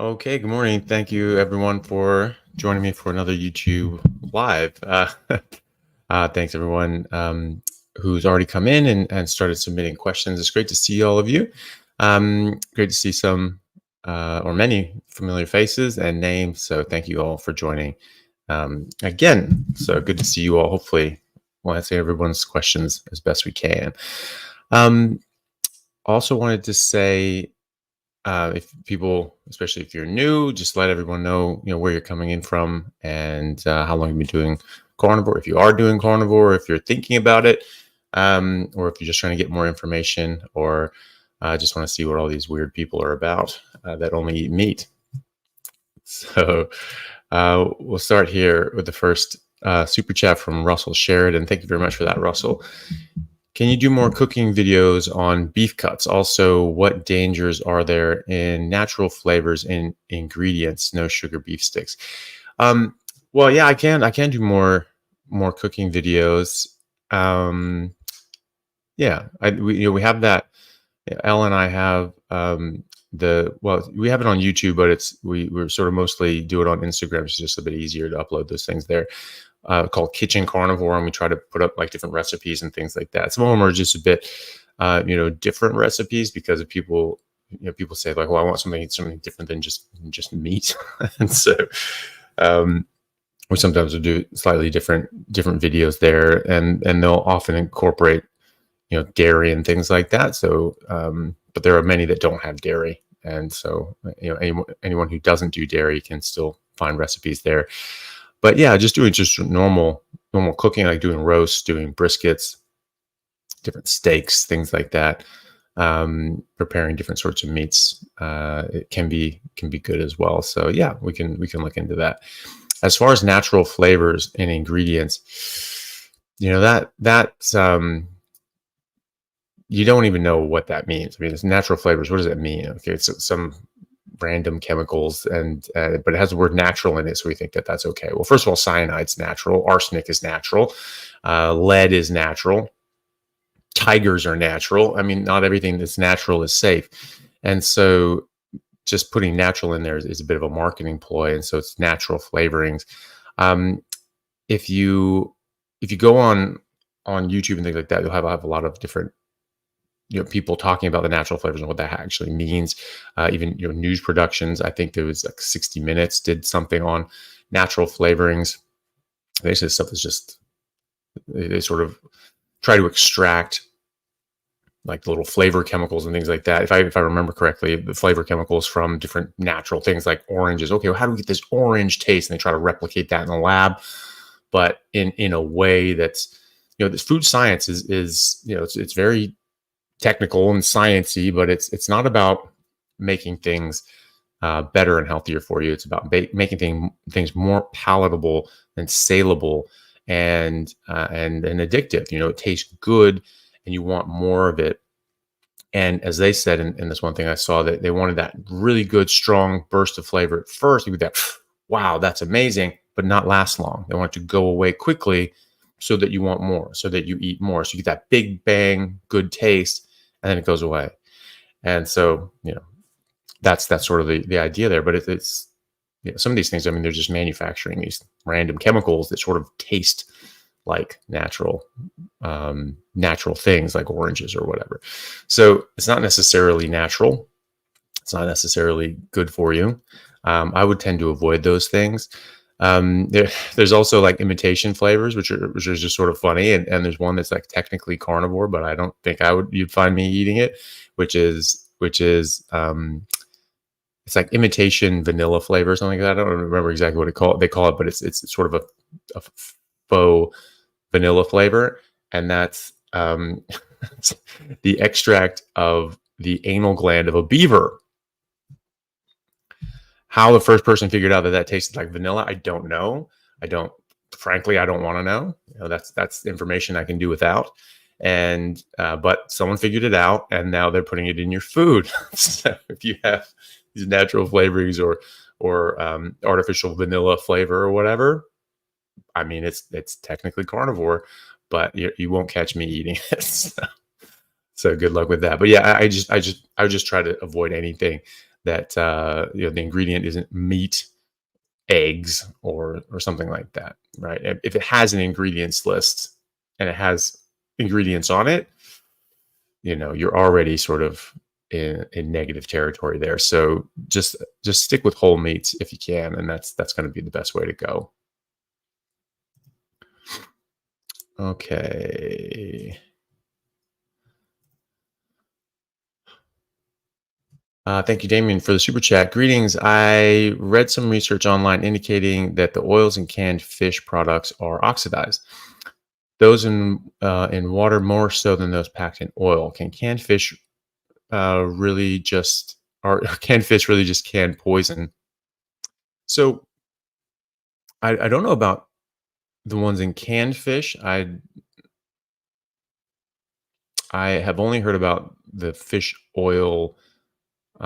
Okay, good morning. Thank you, everyone, for joining me for another YouTube live. Thanks, everyone who's already come in and started submitting questions. It's great to see all of you. Great to see some or many familiar faces and names. So thank you all for joining again. So good to see you all. Hopefully, we'll answer everyone's questions as best we can. Also wanted to say, if people, especially if you're new, just let everyone know, where you're coming in from and how long you've been doing carnivore. If you are doing carnivore, if you're thinking about it, or if you're just trying to get more information, or just want to see what all these weird people are about that only eat meat. So we'll start here with the first super chat from Russell Sheridan. Thank you very much for that, Russell. Can you do more cooking videos on beef cuts? Also, what dangers are there in natural flavors in ingredients, no sugar beef sticks? Well, yeah, I can do more cooking videos. Yeah, we have that. Elle and I have we have it on YouTube, but we're sort of mostly do it on Instagram. It's just a bit easier to upload those things there. Called Kitchen Carnivore, and we try to put up like different recipes and things like that. Some of them are just a bit, different recipes because of people. People say like, "Well, I want something different than just meat," and so we sometimes will do slightly different videos there, and they'll often incorporate dairy and things like that. So, but there are many that don't have dairy, and so anyone who doesn't do dairy can still find recipes there. But yeah, just doing normal cooking, like doing roasts, doing briskets, different steaks, things like that. Preparing different sorts of meats, it can be good as well. So yeah, we can look into that. As far as natural flavors and ingredients, that's you don't even know what that means. I mean, it's natural flavors. What does that mean? Okay, it's some random chemicals, but it has the word natural in it, so we think that that's okay. Well, first of all, cyanide's natural, arsenic is natural, lead is natural, tigers are natural. I mean, not everything that's natural is safe, and so just putting natural in there is a bit of a marketing ploy, and so it's natural flavorings. If you go on YouTube and things like that, you'll have a lot of different people talking about the natural flavors and what that actually means. Even news productions. I think there was like 60 Minutes did something on natural flavorings. Basically, stuff is just they sort of try to extract like little flavor chemicals and things like that. If I remember correctly, the flavor chemicals from different natural things like oranges. Okay, well, how do we get this orange taste? And they try to replicate that in the lab, but in a way that's this food science is it's very technical and sciencey, but it's not about making things better and healthier for you. It's about making things more palatable and saleable and addictive. It tastes good and you want more of it. And as they said in this one thing I saw, that they wanted that really good, strong burst of flavor at first. You get that, wow, that's amazing, but not last long. They want it to go away quickly so that you want more, so that you eat more. So you get that big bang, good taste, and then it goes away. And so, that's sort of the idea there. But it's some of these things, I mean, they're just manufacturing these random chemicals that sort of taste like natural things like oranges or whatever. So it's not necessarily natural. It's not necessarily good for you. I would tend to avoid those things. There's also like imitation flavors, which are just sort of funny. And there's one that's like technically carnivore, but I don't think you'd find me eating it, which is it's like imitation vanilla flavor or something like that. I don't remember exactly what they call it, but it's sort of a faux vanilla flavor. And that's the extract of the anal gland of a beaver. How the first person figured out that tasted like vanilla, I don't know. Frankly, I don't want to know. That's information I can do without. And but someone figured it out, and now they're putting it in your food. So if you have these natural flavorings or artificial vanilla flavor or whatever, I mean, it's technically carnivore, but you won't catch me eating it. So good luck with that. But yeah, I would just try to avoid anything that the ingredient isn't meat, eggs, or something like that, right? If it has an ingredients list and it has ingredients on it, you're already sort of in negative territory there. So just stick with whole meats if you can, and that's going to be the best way to go. Okay. Thank you, Damien, for the super chat. Greetings. I read some research online indicating that the oils in canned fish products are oxidized. Those in water more so than those packed in oil. Can canned fish really just canned fish really just can poison? So I don't know about the ones in canned fish. I have only heard about the fish oil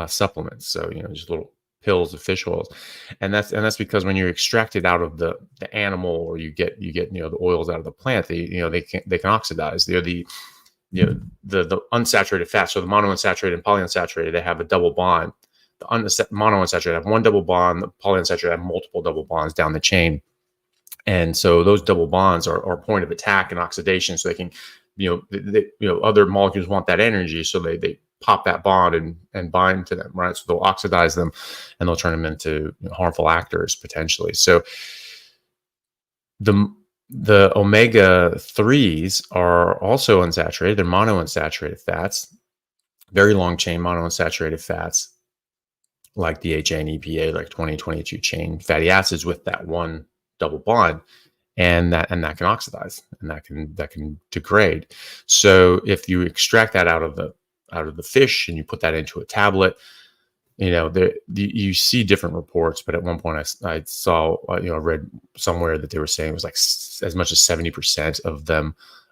supplements. So just little pills of fish oils, and that's because when you extract it out of the animal, or you get the oils out of the plant, they can oxidize. The unsaturated fats, so the monounsaturated and polyunsaturated, they have a double bond. The monounsaturated have one double bond. The polyunsaturated have multiple double bonds down the chain, and so those double bonds are a point of attack and oxidation. So they can, other molecules want that energy, so they pop that bond and bind to them, right? So they'll oxidize them, and they'll turn them into harmful actors potentially. So the omega-3s are also unsaturated. They're monounsaturated fats, very long chain monounsaturated fats, like DHA and EPA, like 20-22 chain fatty acids with that one double bond, and that can oxidize, and that can degrade. So if you extract that out of the fish and you put that into a tablet, you see different reports, but at one point I saw, I read somewhere that they were saying it was like as much as 70%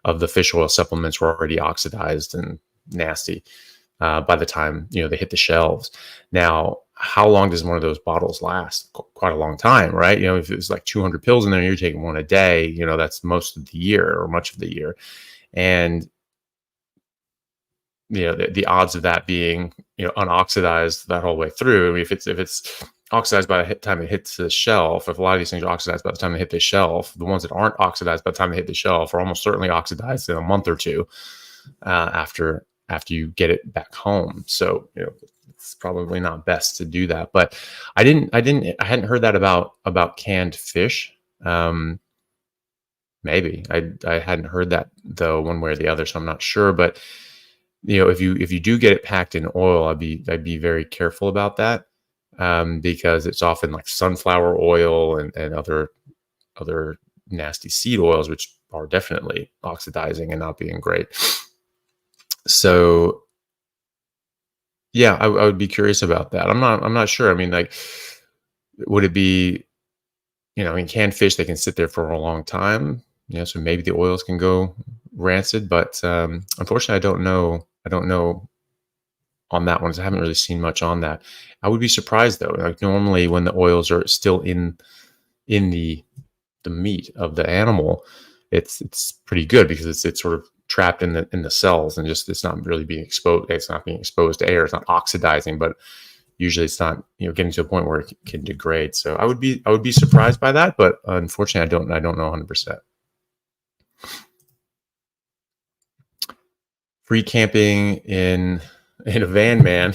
of the fish oil supplements were already oxidized and nasty by the time they hit the shelves. Now, how long does one of those bottles last? Quite a long time, right? If it was like 200 pills in there, and you're taking one a day, that's most of the year or much of the year, and the odds of that being unoxidized that whole way through. I mean, if it's oxidized by the time it hits the shelf, if a lot of these things are oxidized by the time they hit the shelf, the ones that aren't oxidized by the time they hit the shelf are almost certainly oxidized in a month or two after you get it back home. So it's probably not best to do that. But I hadn't heard that about canned fish. Maybe I hadn't heard that though, one way or the other, so I'm not sure. But if you do get it packed in oil, I'd be very careful about that, because it's often like sunflower oil and other nasty seed oils, which are definitely oxidizing and not being great. So yeah, I would be curious about that. I'm not sure. I mean, like, would it be, in canned fish, they can sit there for a long time, so maybe the oils can go rancid, but unfortunately, I don't know on that one. I haven't really seen much on that. I would be surprised though. Like, normally when the oils are still in the meat of the animal, it's pretty good, because it's sort of trapped in the cells, and just it's not really being exposed. It's not being exposed to air. It's not oxidizing, but usually it's not getting to a point where it can degrade. So I would be surprised by that, but unfortunately, I don't know 100%. Free camping in a van, man.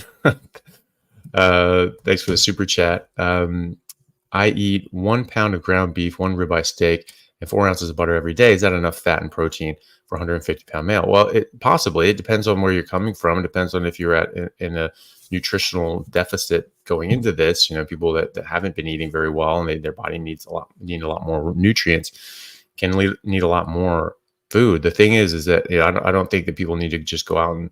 Thanks for the super chat. I eat 1 pound of ground beef, 1 ribeye steak, and 4 ounces of butter every day. Is that enough fat and protein for a 150-pound male? Well, possibly. It depends on where you're coming from. It depends on if you're in a nutritional deficit going into this. People that haven't been eating very well, and their body need a lot more nutrients, can need a lot more food. The thing is that I don't think that people need to just go out and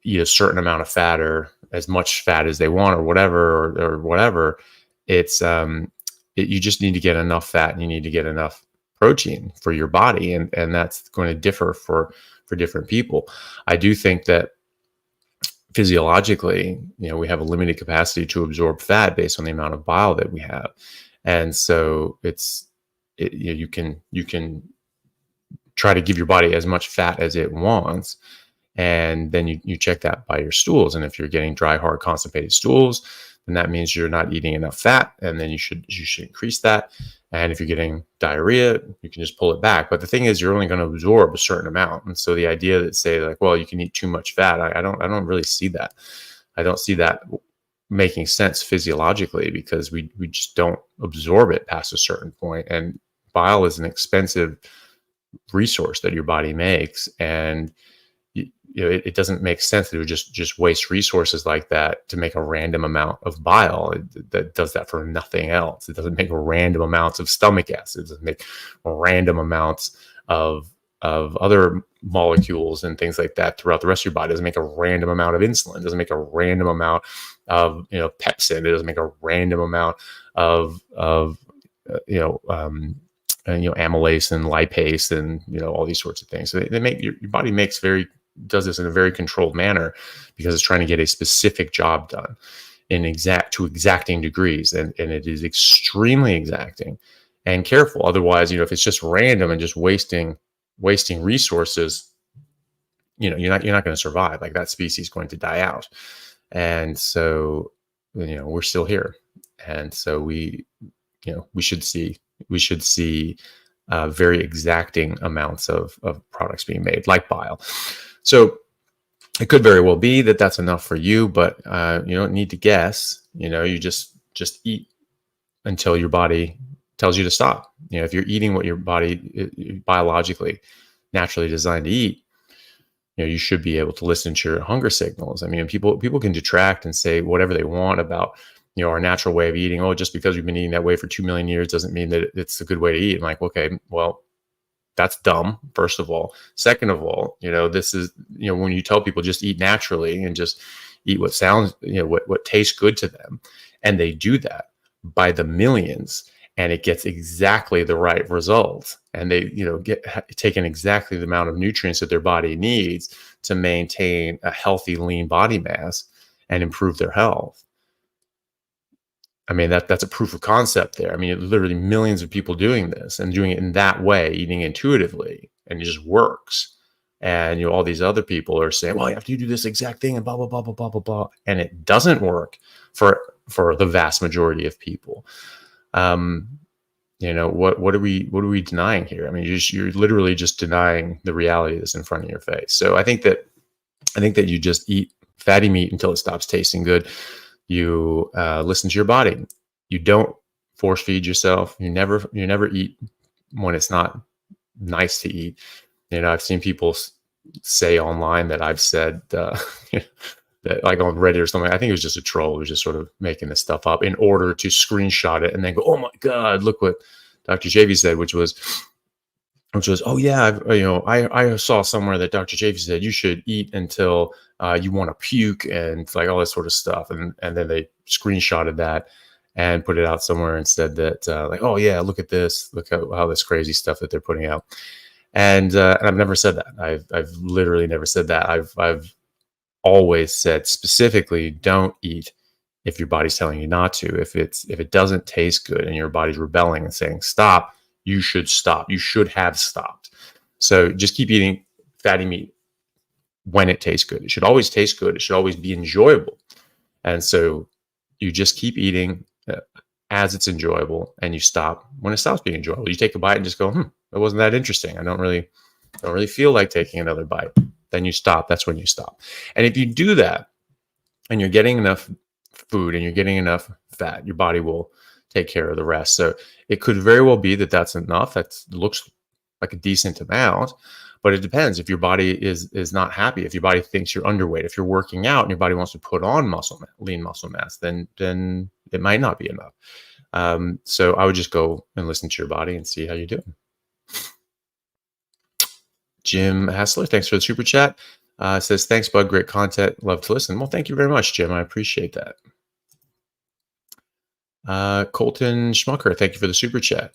eat a certain amount of fat, or as much fat as they want, or whatever, or whatever. It's you just need to get enough fat, and you need to get enough protein for your body, and that's going to differ for different people. I do think that physiologically, we have a limited capacity to absorb fat based on the amount of bile that we have, and so you can try to give your body as much fat as it wants, And then you check that by your stools. And if you're getting dry, hard, constipated stools, then that means you're not eating enough fat, and then you should increase that. And if you're getting diarrhea, you can just pull it back. But the thing is, you're only going to absorb a certain amount. And so the idea that say like, well, you can eat too much fat, I don't really see that. I don't see that making sense physiologically, because we just don't absorb it past a certain point. And bile is an expensive resource that your body makes, and it doesn't make sense to just waste resources like that to make a random amount of bile. That does that for nothing else. It doesn't make random amounts of stomach acid. It doesn't make random amounts of other molecules and things like that throughout the rest of your body. It doesn't make a random amount of insulin. It doesn't make a random amount of pepsin. It doesn't make a random amount of amylase and lipase and all these sorts of things. So they make your body does this in a very controlled manner, because it's trying to get a specific job done to exacting degrees, and it is extremely exacting and careful. Otherwise, if it's just random and just wasting resources, you're not going to survive. Like, that species is going to die out. And so we're still here, and so we should see very exacting amounts of products being made, like bile. So it could very well be that that's enough for you, but you don't need to guess. You just eat until your body tells you to stop. If you're eating what your body biologically naturally designed to eat, you should be able to listen to your hunger signals. I mean, people can detract and say whatever they want about our natural way of eating. Oh, just because we've been eating that way for 2 million years doesn't mean that it's a good way to eat. I'm like, okay, well, that's dumb, first of all. Second of all, this is, when you tell people just eat naturally and just eat what sounds, what tastes good to them, and they do that by the millions, and it gets exactly the right result, and they, get taken exactly the amount of nutrients that their body needs to maintain a healthy, lean body mass and improve their health. I mean, that's a proof of concept there. I mean, literally millions of people doing this and doing it in that way, eating intuitively, and it just works. And all these other people are saying, well, you have to do this exact thing and blah, blah, blah, blah, blah, blah, blah. And it doesn't work for the vast majority of people. What are we denying here? I mean, you're literally just denying the reality that's in front of your face. So I think that you just eat fatty meat until it stops tasting good. You listen to your body. You don't force feed yourself. You never eat when it's not nice to eat. I've seen people say online that I've said that, like on Reddit or something. I think it was just a troll who was just sort of making this stuff up in order to screenshot it and then go, "Oh my God, look what Dr. Chaffee said," which was, "Oh yeah, I saw somewhere that Dr. Chaffee said you should eat until you want to puke," and like all this sort of stuff. And then they screenshotted that and put it out somewhere and said that like, "Oh yeah, look at this, look how this crazy stuff that they're putting out." And I've never said that. I've literally never said that. I've always said specifically, don't eat if your body's telling you not to. If it doesn't taste good and your body's rebelling and saying stop, you should stop. You should have stopped. So just keep eating fatty meat when it tastes good. It should always taste good. It should always be enjoyable. And so you just keep eating as it's enjoyable, and you stop when it stops being enjoyable. You take a bite and just go, it wasn't that interesting. I don't really feel like taking another bite. Then you stop. That's when you stop. And if you do that and you're getting enough food and you're getting enough fat, your body will take care of the rest. So it could very well be that that's enough. That looks like a decent amount, but it depends. If your body is not happy, if your body thinks you're underweight, if you're working out and your body wants to put on lean muscle mass, then it might not be enough. So I would just go and listen to your body and see how you're doing. Jim Hassler, thanks for the super chat. Says, thanks, bud. Great content. Love to listen. Well, thank you very much, Jim. I appreciate that. Colton Schmucker, thank you for the super chat.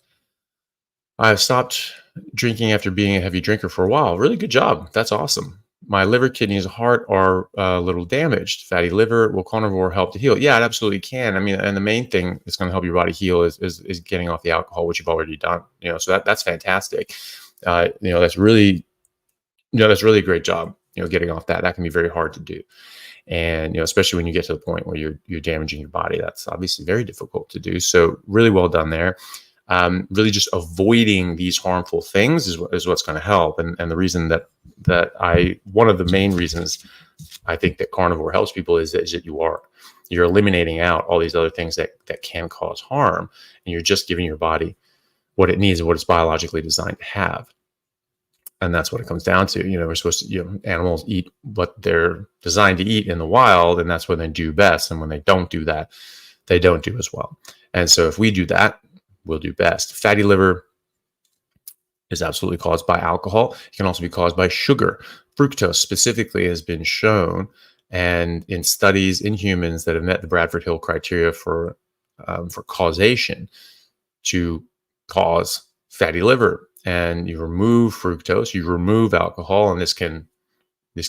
I've stopped drinking after being a heavy drinker for a while. Really good job. That's awesome. My liver, kidneys, heart are a little damaged. Fatty liver. Will carnivore help to heal? Yeah, it absolutely can. I mean, and the main thing that's going to help your body heal is getting off the alcohol, which you've already done. So that's fantastic. That's really a great job. getting off that can be very hard to do. And, especially when you get to the point where you're damaging your body, that's obviously very difficult to do. So really well done there. Really just avoiding these harmful things is what's going to help. And the reason one of the main reasons I think that carnivore helps people is that you're eliminating out all these other things that can cause harm, and you're just giving your body what it needs and what it's biologically designed to have. And that's what it comes down to. We're supposed to, animals eat what they're designed to eat in the wild, and that's when they do best. And when they don't do that, they don't do as well. And so if we do that, we'll do best. Fatty liver is absolutely caused by alcohol. It can also be caused by sugar. Fructose specifically has been shown, and in studies in humans that have met the Bradford Hill criteria for causation, to cause fatty liver. And you remove fructose, you remove alcohol, and this can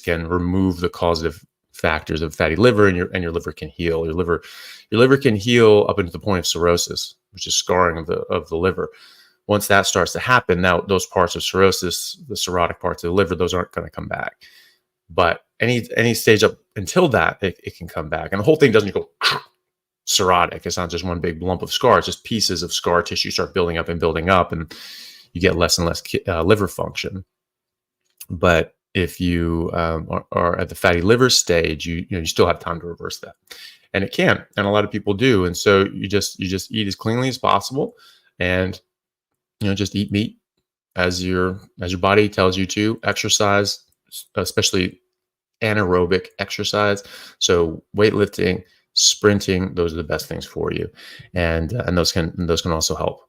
remove the causative factors of fatty liver, and your liver can heal. Your liver can heal up until the point of cirrhosis, which is scarring of the liver. Once that starts to happen, now those parts of cirrhosis, the cirrhotic parts of the liver, those aren't going to come back. But any stage up until that, it can come back, and the whole thing doesn't go cirrhotic. It's not just one big lump of scar; it's just pieces of scar tissue start building up, and you get less and less liver function. But if you are at the fatty liver stage, you still have time to reverse that, and it can, and a lot of people do. And so you just eat as cleanly as possible, and just eat meat as your body tells you to. Exercise, especially anaerobic exercise. So weightlifting, sprinting, those are the best things for you, and those can also help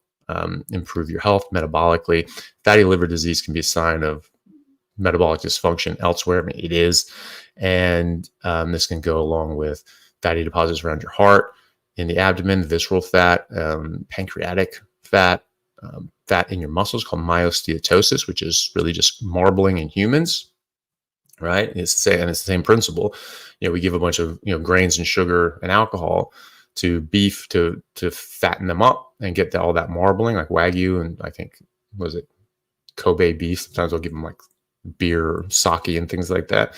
improve your health metabolically. Fatty liver disease can be a sign of metabolic dysfunction elsewhere. I mean, it is. And this can go along with fatty deposits around your heart, in the abdomen, visceral fat, pancreatic fat, fat in your muscles called myosteatosis, which is really just marbling in humans, right? It's the same principle. We give a bunch of grains and sugar and alcohol to beef to fatten them up and get all that marbling, like Wagyu, and I think, was it Kobe beef? Sometimes I'll give them like beer or sake and things like that.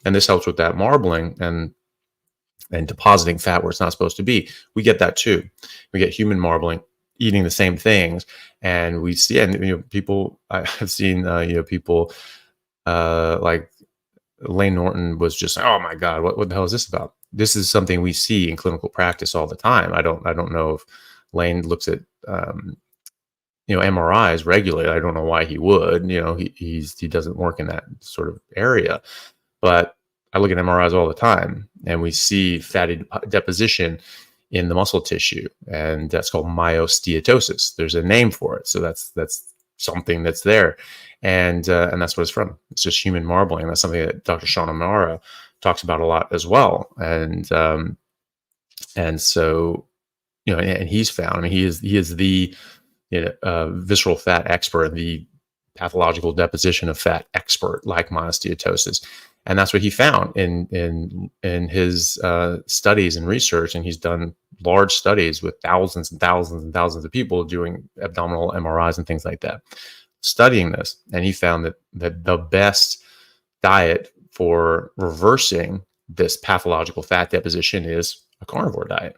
And this helps with that marbling and depositing fat where it's not supposed to be. We get that too. We get human marbling, eating the same things, and we see, and people, I have seen people like Lane Norton was just like, oh my God, what the hell is this about? This is something we see in clinical practice all the time. I don't know if Lane looks at MRIs regularly. I don't know why he would. He doesn't work in that sort of area, but I look at MRIs all the time, and we see fatty deposition in the muscle tissue, and that's called myosteatosis. There's a name for it, so that's something that's there, and that's what it's from. It's just human marbling. That's something that Dr. Sean O'Mara talks about a lot as well, and so and he's found. I mean, he is the visceral fat expert, the pathological deposition of fat expert, like myosteatosis. And that's what he found in his studies and research. And he's done large studies with thousands and thousands and thousands of people doing abdominal MRIs and things like that, studying this. And he found that the best diet for reversing this pathological fat deposition is a carnivore diet.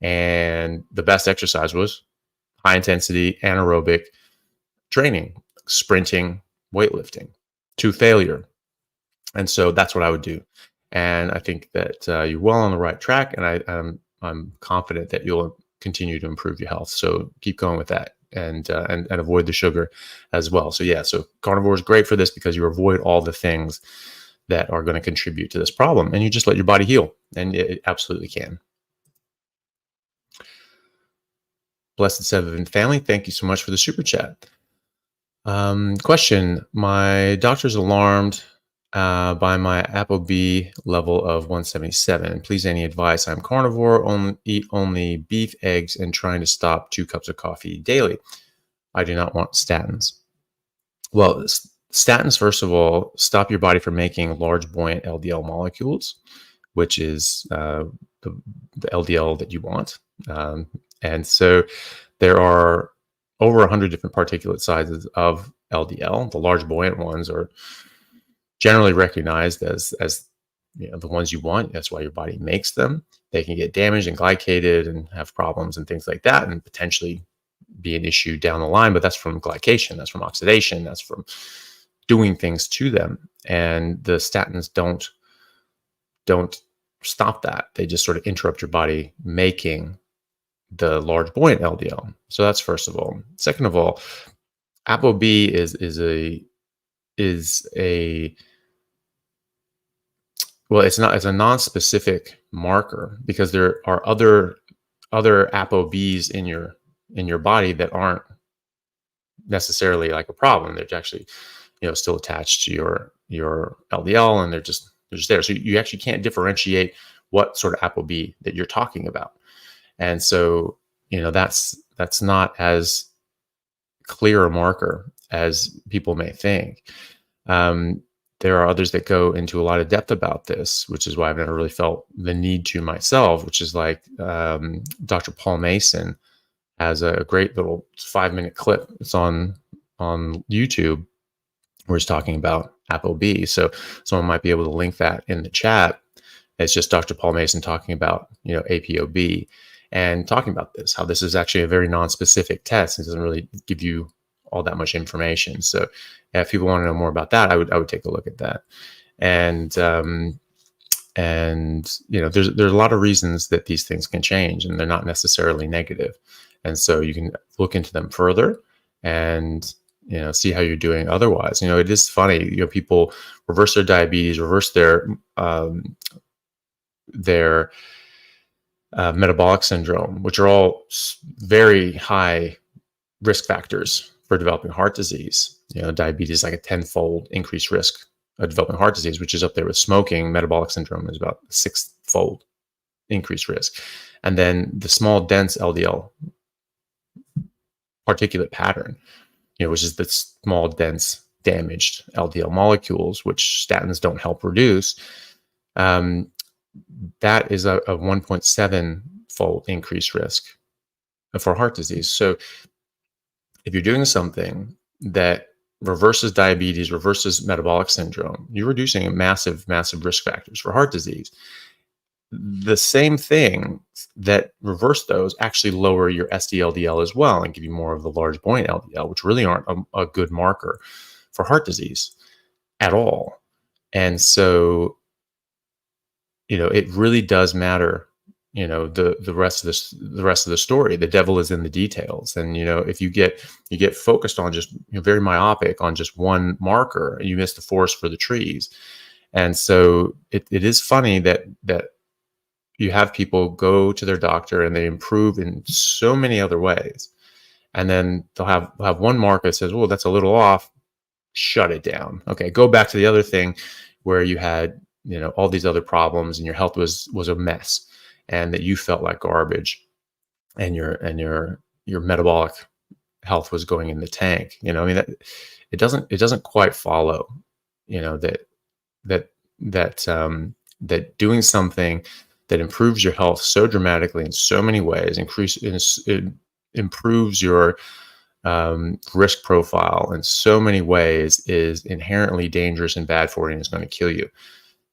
And the best exercise was high intensity anaerobic training, sprinting, weightlifting to failure. And so that's what I would do. And I think that you're well on the right track, and I'm confident that you'll continue to improve your health. So keep going with that, and avoid the sugar as well. So yeah, so carnivore is great for this because you avoid all the things that are going to contribute to this problem, and you just let your body heal, and it absolutely can. Blessed Seven family, thank you so much for the super chat. Question: my doctor's alarmed by my ApoB level of 177. Please, any advice? I'm carnivore, eat only beef, eggs, and trying to stop 2 cups of coffee daily. I do not want statins. Well, statins, first of all, stop your body from making large buoyant LDL molecules, which is the LDL that you want. And so there are over 100 different particulate sizes of LDL. The large buoyant ones are generally recognized as the ones you want. That's why your body makes them. They can get damaged and glycated and have problems and things like that, and potentially be an issue down the line. But that's from glycation, that's from oxidation, that's from doing things to them. And the statins don't stop that. They just sort of interrupt your body making the large buoyant LDL. So that's first of all. Second of all, ApoB is a well, it's a non-specific marker, because there are other ApoBs in your body that aren't necessarily like a problem. They're actually, still attached to your LDL, and they're just there. So you actually can't differentiate what sort of ApoB that you're talking about. And so, that's not as clear a marker as people may think. There are others that go into a lot of depth about this, which is why I've never really felt the need to myself, which is like Dr. Paul Mason has a great little 5-minute clip. It's on YouTube where he's talking about ApoB. So someone might be able to link that in the chat. It's just Dr. Paul Mason talking about, ApoB and talking about this, how this is actually a very non-specific test. It doesn't really give you all that much information. So if people want to know more about that, I would take a look at that. And there's a lot of reasons that these things can change, and they're not necessarily negative. And so you can look into them further and see how you're doing otherwise. It is funny, people reverse their diabetes, reverse their metabolic syndrome, which are all very high risk factors for developing heart disease. Diabetes, like a 10-fold increased risk of developing heart disease, which is up there with smoking. Metabolic syndrome is about 6-fold increased risk. And then the small, dense LDL particulate pattern, which is the small, dense, damaged LDL molecules, which statins don't help reduce. That is a 1.7-fold increased risk for heart disease. So if you're doing something that reverses diabetes, reverses metabolic syndrome, you're reducing massive, massive risk factors for heart disease. The same thing that reverse those actually lower your SD-LDL as well and give you more of the large buoyant LDL, which really aren't a good marker for heart disease at all. And so, it really does matter. The rest of the story. The devil is in the details. And if you get focused on just very myopic on just one marker, you miss the forest for the trees. And so it is funny that you have people go to their doctor and they improve in so many other ways, and then they'll have one marker that says, "Oh, that's a little off." Shut it down. Okay, go back to the other thing where you had all these other problems and your health was a mess, and that you felt like garbage, and your metabolic health was going in the tank. That it doesn't quite follow. That doing something that improves your health so dramatically in so many ways, improves your risk profile in so many ways, is inherently dangerous and bad for you and is going to kill you.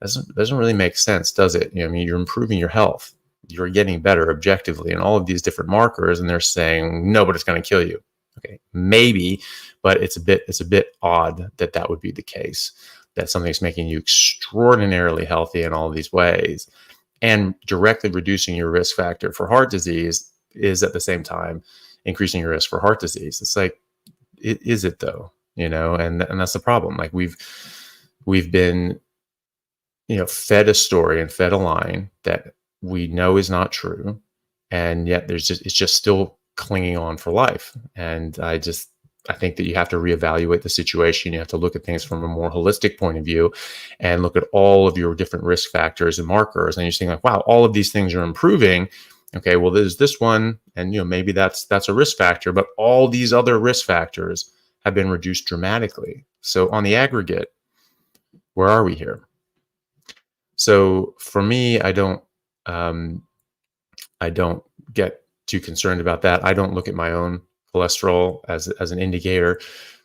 Doesn't really make sense, does it? You're improving your health, you're getting better objectively in all of these different markers, and they're saying no, but it's going to kill you. Okay, maybe, but it's a bit odd that would be the case, that something's making you extraordinarily healthy in all of these ways and directly reducing your risk factor for heart disease is at the same time increasing your risk for heart disease. It's like, is it though? And that's the problem. Like we've been fed a story and fed a line that we know is not true, and yet it's just still clinging on for life. And I think that you have to reevaluate the situation. You have to look at things from a more holistic point of view and look at all of your different risk factors and markers. And you're saying like, wow, all of these things are improving. Okay, well, there's this one, and maybe that's a risk factor, but all these other risk factors have been reduced dramatically. So on the aggregate, where are we here? So for me, I don't get too concerned about that. I don't look at my own cholesterol as an indicator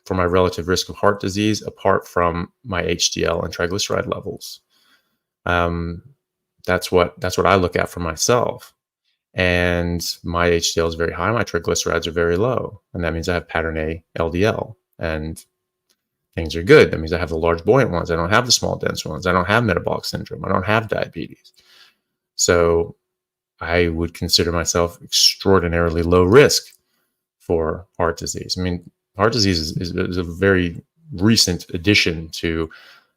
for my relative risk of heart disease apart from my HDL and triglyceride levels. That's what I look at for myself. And my HDL is very high, my triglycerides are very low, and that means I have pattern A LDL, and things are good. That means I have the large buoyant ones. I don't have the small dense ones. I don't have metabolic syndrome. I don't have diabetes. So I would consider myself extraordinarily low risk for heart disease. I mean, heart disease is a very recent addition to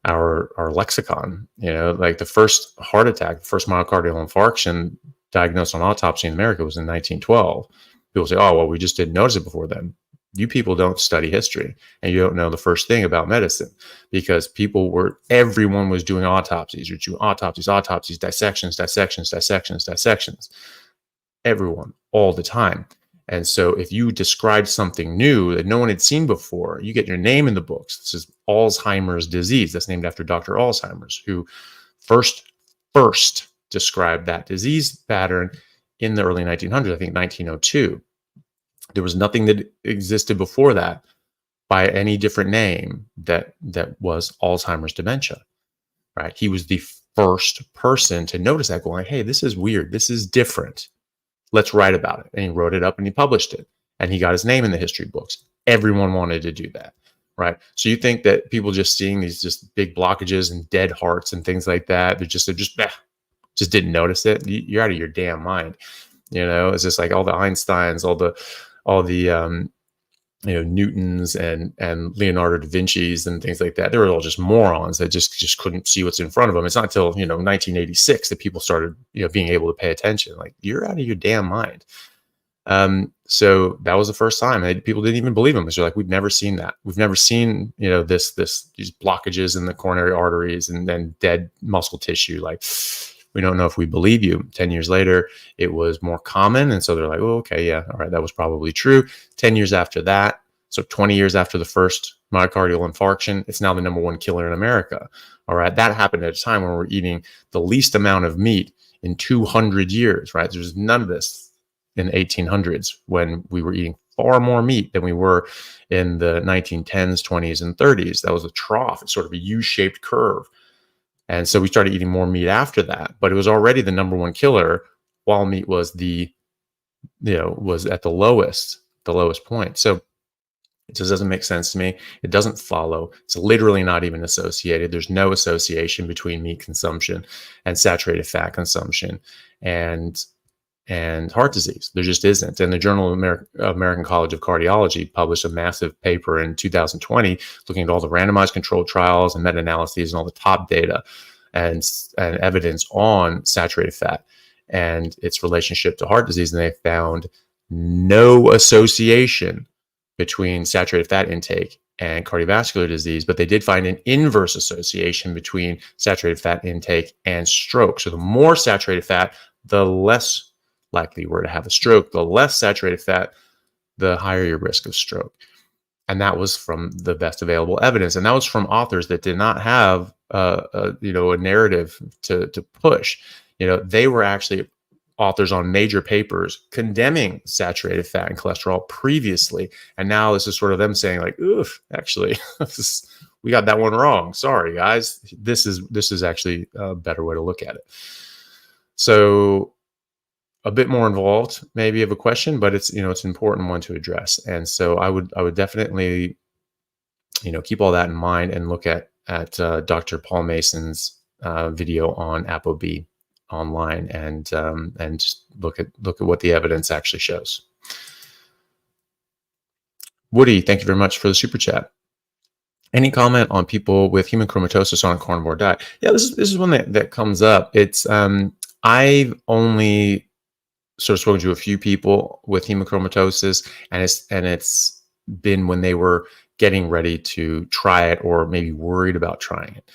our lexicon. You know, like the first heart attack, the first myocardial infarction diagnosed on autopsy in America was in 1912. People say, oh, well, we just didn't notice it before then. You people don't study history, and you don't know the first thing about medicine, because everyone was doing autopsies. You're doing autopsies, dissections. Everyone, all the time. And so if you describe something new that no one had seen before, you get your name in the books. This is Alzheimer's disease. That's named after Dr. Alzheimer's, who first described that disease pattern in the early 1900s, I think 1902. There was nothing that existed before that by any different name that was Alzheimer's dementia, right? He was the first person to notice that, going, hey, this is weird. This is different. Let's write about it. And he wrote it up and he published it. And he got his name in the history books. Everyone wanted to do that, right? So you think that people just seeing these just big blockages and dead hearts and things like that, they just didn't notice it. You're out of your damn mind. You know, it's just like all the Einsteins, all the Newtons and Leonardo da Vinci's and things like that. They were all just morons that just couldn't see what's in front of them. It's not until 1986 that people started being able to pay attention. Like, you're out of your damn mind. So that was the first time. People didn't even believe them. They're like, we've never seen that. We've never seen these blockages in the coronary arteries and then dead muscle tissue. Like, we don't know if we believe you. 10 years later, it was more common. And so they're like, oh, okay, yeah, all right, that was probably true. 10 years after that, so 20 years after the first myocardial infarction, it's now the #1 killer in America. All right, that happened at a time when we're eating the least amount of meat in 200 years, right? There's none of this in the 1800s, when we were eating far more meat than we were in the 1910s, 20s, and 30s. That was a trough. It's sort of a U-shaped curve. And so we started eating more meat after that, but it was already the #1 killer, while meat was was at the lowest point. So it just doesn't make sense to me. It doesn't follow. It's literally not even associated. There's no association between meat consumption and saturated fat consumption and heart disease. There just isn't. And the Journal of American College of Cardiology published a massive paper in 2020 looking at all the randomized controlled trials and meta-analyses and all the top data and evidence on saturated fat and its relationship to heart disease. And they found no association between saturated fat intake and cardiovascular disease, but they did find an inverse association between saturated fat intake and stroke. So the more saturated fat, the less likely you were to have a stroke. The less saturated fat, the higher your risk of stroke. And that was from the best available evidence. And that was from authors that did not have a narrative to push. They were actually authors on major papers condemning saturated fat and cholesterol previously. And now this is sort of them saying like, oof, actually, we got that one wrong. Sorry, guys. This is actually a better way to look at it. So a bit more involved maybe of a question, but it's an important one to address. And so I would definitely keep all that in mind and look at Dr. Paul Mason's video on ApoB online and just look at what the evidence actually shows. Woody, thank you very much for the super chat. Any comment on people with hemochromatosis on a carnivore diet? Yeah, this is one that comes up. It's I've only sort of spoken to a few people with hemochromatosis, and it's been when they were getting ready to try it or maybe worried about trying it.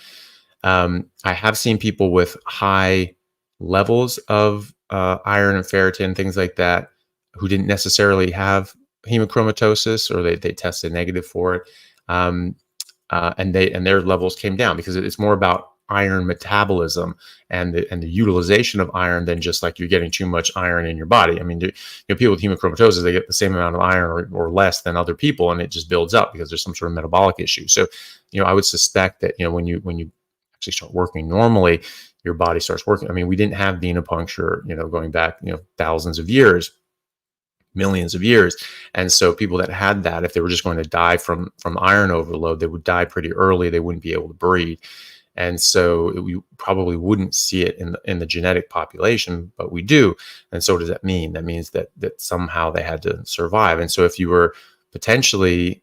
I have seen people with high levels of iron and ferritin, things like that, who didn't necessarily have hemochromatosis, or they tested negative for it, and their levels came down, because it's more about iron metabolism and the utilization of iron than just like you're getting too much iron in your body. I mean, people with hemochromatosis, they get the same amount of iron or less than other people, and it just builds up because there's some sort of metabolic issue. So, I would suspect that, when you actually start working normally, your body starts working. I mean, we didn't have venipuncture, going back, thousands of years, millions of years. And so people that had that, if they were just going to die from iron overload, they would die pretty early. They wouldn't be able to breathe. And so we probably wouldn't see it in the genetic population, but we do. And so what does that mean? That means that somehow they had to survive. And so if you were potentially,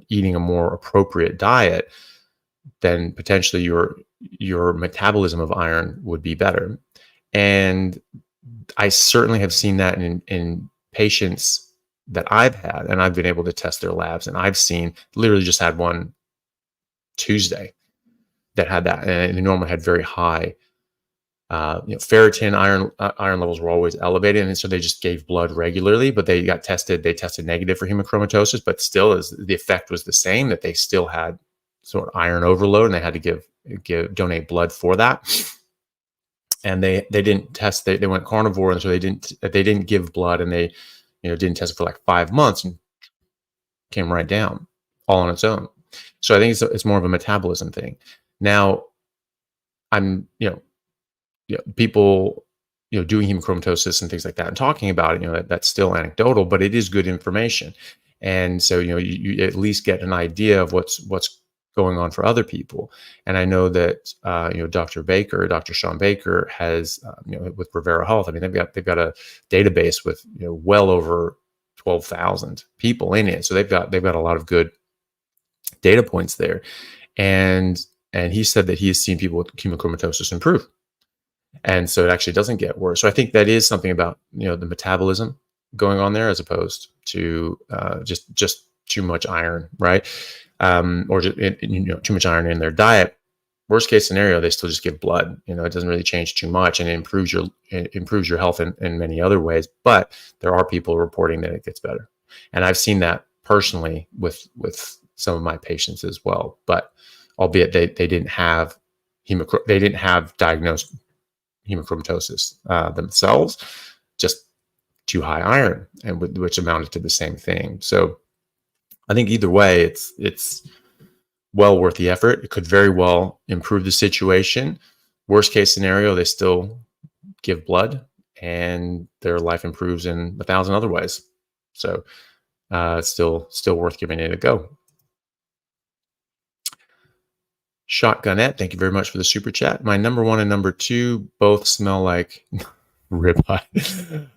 eating a more appropriate diet, then potentially your metabolism of iron would be better. And I certainly have seen that in patients that I've had, and I've been able to test their labs, and I've seen, literally just had one Tuesday that had that, and they normally had very high, ferritin, iron levels were always elevated, and so they just gave blood regularly, but they tested negative for hemochromatosis, but still, the effect was the same, that they still had sort of iron overload, and they had to donate blood for that. And they didn't test. They went carnivore, and so they didn't give blood, and they didn't test it for like 5 months, and came right down all on its own. So I think it's more of a metabolism thing. Now, I'm people doing hemochromatosis and things like that and talking about it. That's still anecdotal, but it is good information, and so you at least get an idea of what's going on for other people. And I know that Dr. Sean Baker has with Rivera Health. I mean, they've got a database with well over 12,000 people in it. So they've got a lot of good data points there. And he said that he has seen people with hemochromatosis improve. And so it actually doesn't get worse. So I think that is something about the metabolism going on there, as opposed to just too much iron, right? Or just, too much iron in their diet. Worst case scenario, they still just give blood. It doesn't really change too much, and it improves your health in many other ways. But there are people reporting that it gets better, and I've seen that personally with some of my patients as well. But albeit they didn't have diagnosed hemochromatosis themselves, just too high iron, and which amounted to the same thing. So I think either way, it's well worth the effort. It could very well improve the situation. Worst case scenario, they still give blood, and their life improves in 1,000 other ways. So it's still worth giving it a go. Shotgunette, thank you very much for the super chat. My number 1 and number 2 both smell like ribeye.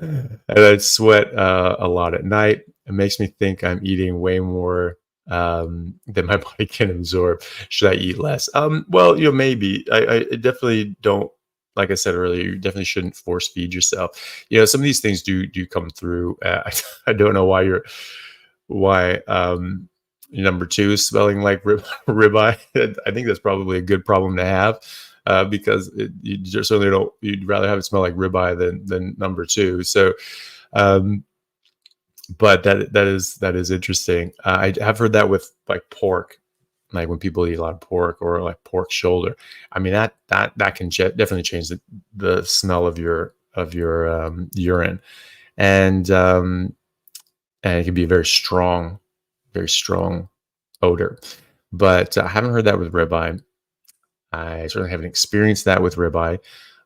And I sweat a lot at night. It makes me think I'm eating way more than my body can absorb. Should I eat less? Well, maybe. I definitely don't. Like I said earlier, you definitely shouldn't force feed yourself. Some of these things do come through. I don't know why number 2 is smelling like ribeye. I think that's probably a good problem to have. Because you just certainly don't. You'd rather have it smell like ribeye than number 2. So, but that is interesting. I have heard that with like pork, like when people eat a lot of pork or like pork shoulder. I mean that can definitely change the smell of your urine, and it can be a very strong odor. But I haven't heard that with ribeye. I certainly haven't experienced that with ribeye,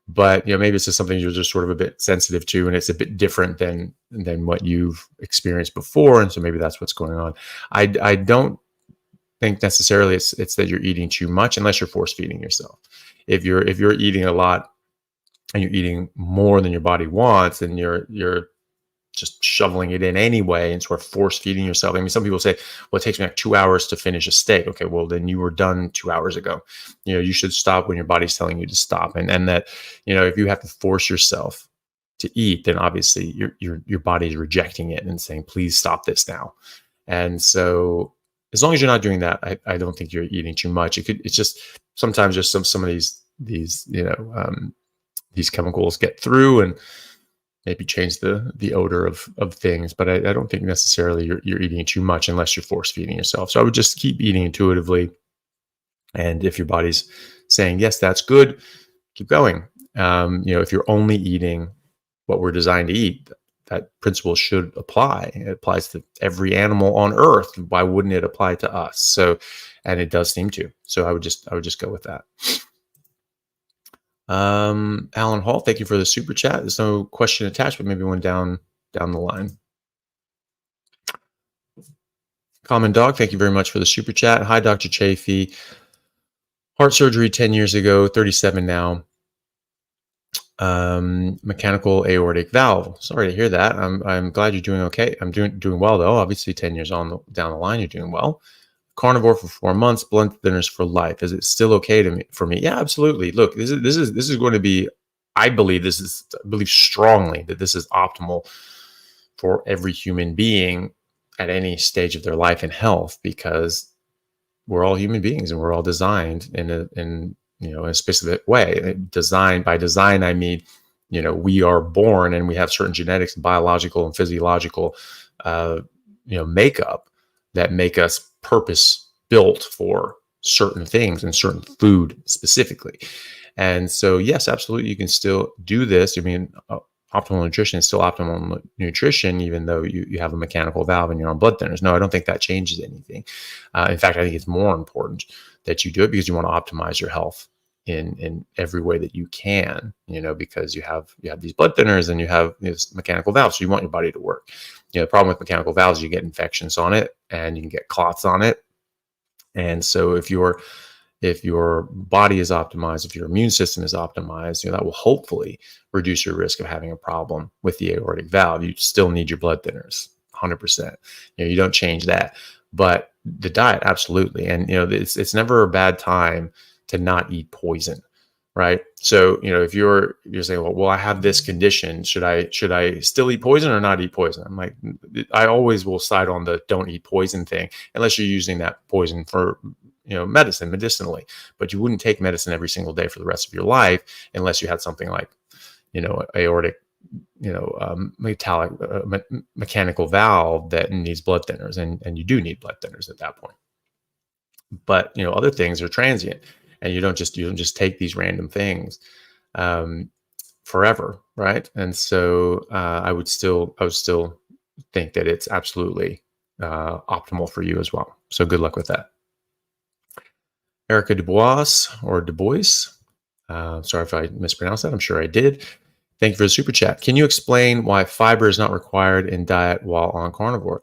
but maybe it's just something you're just sort of a bit sensitive to, and it's a bit different than what you've experienced before, and so maybe that's what's going on. I don't think necessarily it's that you're eating too much, unless you're force feeding yourself. If you're eating a lot and you're eating more than your body wants, and you're just shoveling it in anyway and sort of force feeding yourself. I mean, some people say, well, it takes me like 2 hours to finish a steak. Okay, well, then you were done 2 hours ago. You should stop when your body's telling you to stop. And that, if you have to force yourself to eat, then obviously your body is rejecting it and saying, please stop this now. And so as long as you're not doing that, I don't think you're eating too much. It's just sometimes just some of these chemicals get through and maybe change the odor of things, but I don't think necessarily you're eating too much unless you're force feeding yourself. So I would just keep eating intuitively, And if your body's saying, yes, that's good, keep going. If you're only eating what we're designed to eat, that principle should apply. It applies to every animal on earth. Why wouldn't it apply to us? So, and it does seem to. So I would just go with that. Alan Hall, thank you for the super chat. There's no question attached, but maybe one down the line. Common Dog, thank you very much for the super chat. Hi, Dr. Chaffee. Heart surgery 10 years ago, 37 now. Mechanical aortic valve. Sorry to hear that. I'm glad you're doing okay. I'm doing well though. Obviously, 10 years down the line, you're doing well. Carnivore for 4 months, blood thinners for life. Is it still okay for me? Yeah, absolutely. Look, this is going to be. I believe strongly that this is optimal for every human being at any stage of their life and health, because we're all human beings and we're all designed in a specific way. By design, I mean, we are born and we have certain genetics, biological and physiological, makeup that make us purpose built for certain things and certain food specifically. And so, yes, absolutely, you can still do this. I mean, optimal nutrition is still optimal nutrition, even though you have a mechanical valve and you're on blood thinners. No, I don't think that changes anything. In fact, I think it's more important that you do it because you want to optimize your health in every way that you can, because you have these blood thinners and you have this mechanical valve, so you want your body to work. The problem with mechanical valves, you get infections on it and you can get clots on it. And so if your body is optimized, if your immune system is optimized, that will hopefully reduce your risk of having a problem with the aortic valve. You still need your blood thinners, 100%. You don't change that, but the diet, absolutely. And it's never a bad time to not eat poison, right? So if you're saying, well, I have this condition, should I still eat poison or not eat poison? I'm like, I always will side on the don't eat poison thing, unless you're using that poison for medicinally. But you wouldn't take medicine every single day for the rest of your life unless you had something like aortic mechanical valve that needs blood thinners, and you do need blood thinners at that point. But other things are transient, and you don't just take these random things forever, right? And so I would still think that it's absolutely optimal for you as well. So good luck with that. Erica Dubois or Dubois. Sorry if I mispronounced that. I'm sure I did. Thank you for the super chat. Can you explain why fiber is not required in diet while on carnivore?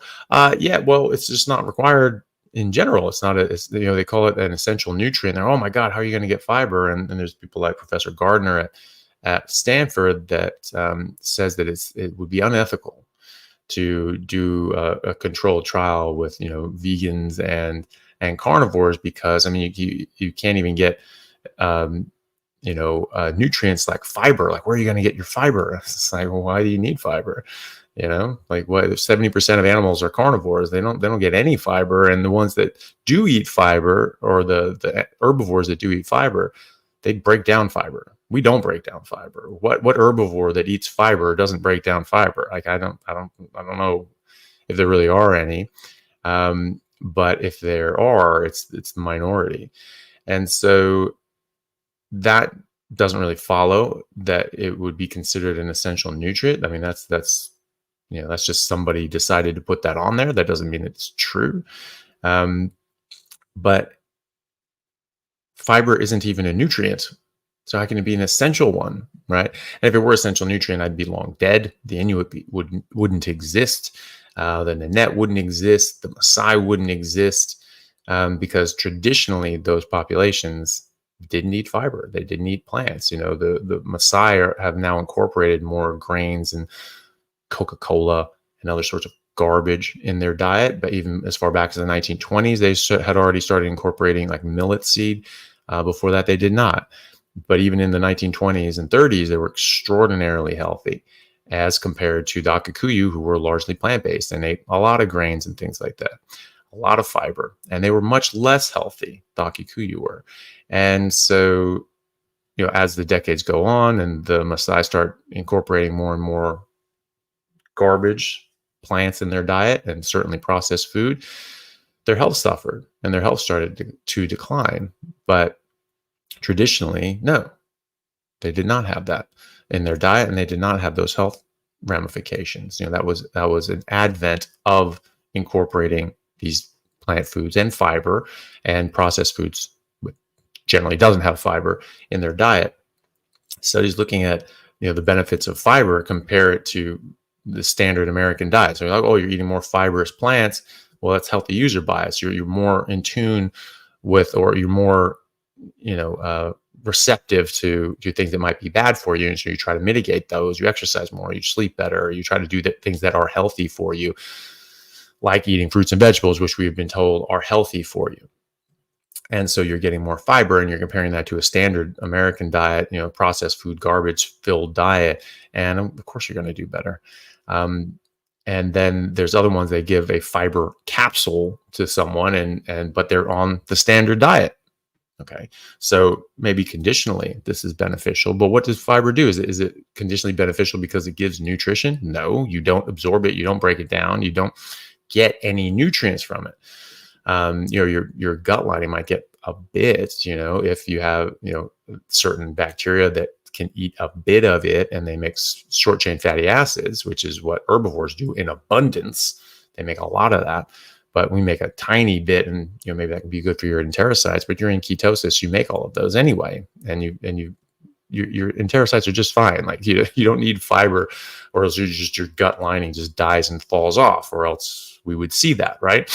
Yeah, well, it's just not required in general. It's not they call it an essential nutrient. They're, oh my God, how are you going to get fiber? And there's people like Professor Gardner at Stanford that says that it would be unethical to do a controlled trial with vegans and carnivores, because you can't even get nutrients like fiber. Like, where are you going to get your fiber? It's like, well, why do you need fiber? Like, what, 70% of animals are carnivores. They don't get any fiber, and the ones that do eat fiber, or the herbivores that do eat fiber, they break down fiber. We don't break down fiber. What herbivore that eats fiber doesn't break down fiber? Like, I don't know if there really are any. But if there are, it's the minority. And so that doesn't really follow that it would be considered an essential nutrient. I mean, that's just somebody decided to put that on there. That doesn't mean it's true. But fiber isn't even a nutrient. So how can it be an essential one, right? And if it were essential nutrient, I'd be long dead. The Inuit wouldn't exist. The Nanette wouldn't exist. The Maasai wouldn't exist, because traditionally those populations didn't eat fiber. They didn't eat plants. The Maasai have now incorporated more grains and Coca-Cola and other sorts of garbage in their diet. But even as far back as the 1920s, they had already started incorporating like millet seed. Before that, they did not. But even in the 1920s and 30s, they were extraordinarily healthy as compared to the Kikuyu, who were largely plant-based and ate a lot of grains and things like that, a lot of fiber, and they were much less healthy, the Kikuyu were. And so, as the decades go on and the Maasai start incorporating more and more garbage plants in their diet, and certainly processed food, their health suffered and their health started to decline. But traditionally, no, they did not have that in their diet, and they did not have those health ramifications. That was an advent of incorporating these plant foods and fiber and processed foods, which generally doesn't have fiber in their diet. Studies looking at the benefits of fiber, compare it to the standard American diet. So you're like, oh, you're eating more fibrous plants. Well, that's healthy user bias. You're more in tune with, or you're more receptive to things that might be bad for you, and so you try to mitigate those. You exercise more, you sleep better, you try to do things that are healthy for you, like eating fruits and vegetables, which we've been told are healthy for you. And so you're getting more fiber, and you're comparing that to a standard American diet, processed food, garbage filled diet, and of course you're going to do better. And then there's other ones, they give a fiber capsule to someone, but they're on the standard diet. Okay, so maybe conditionally this is beneficial, but what does fiber do? Is it conditionally beneficial because it gives nutrition? No, you don't absorb it, you don't break it down, you don't get any nutrients from it. Your gut lining might get a bit, if you have certain bacteria that can eat a bit of it, and they make short chain fatty acids, which is what herbivores do in abundance. They make a lot of that. But we make a tiny bit, and maybe that can be good for your enterocytes. But you're in ketosis, you make all of those anyway, and your enterocytes are just fine. Like you don't need fiber, or else your gut lining just dies and falls off, or else we would see that, right?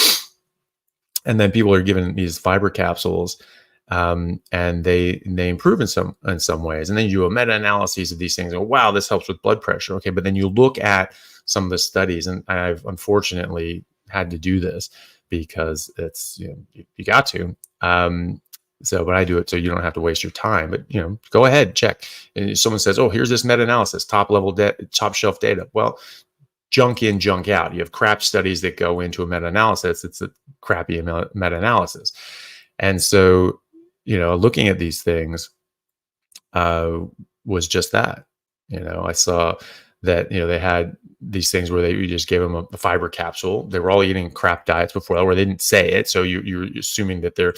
And then people are given these fiber capsules, and they improve in some ways. And then you do a meta-analysis of these things. And wow, this helps with blood pressure. Okay, but then you look at some of the studies, and I've unfortunately had to do this because it's you got to. But I do it so you don't have to waste your time. But go ahead, check. And if someone says, "Oh, here's this meta-analysis, top shelf data." Well, junk in, junk out. You have crap studies that go into a meta-analysis. It's a crappy meta-analysis. And so, looking at these things was just that. I saw that they had these things where you just gave them a fiber capsule. They were all eating crap diets before, where they didn't say it. So you're assuming that they're,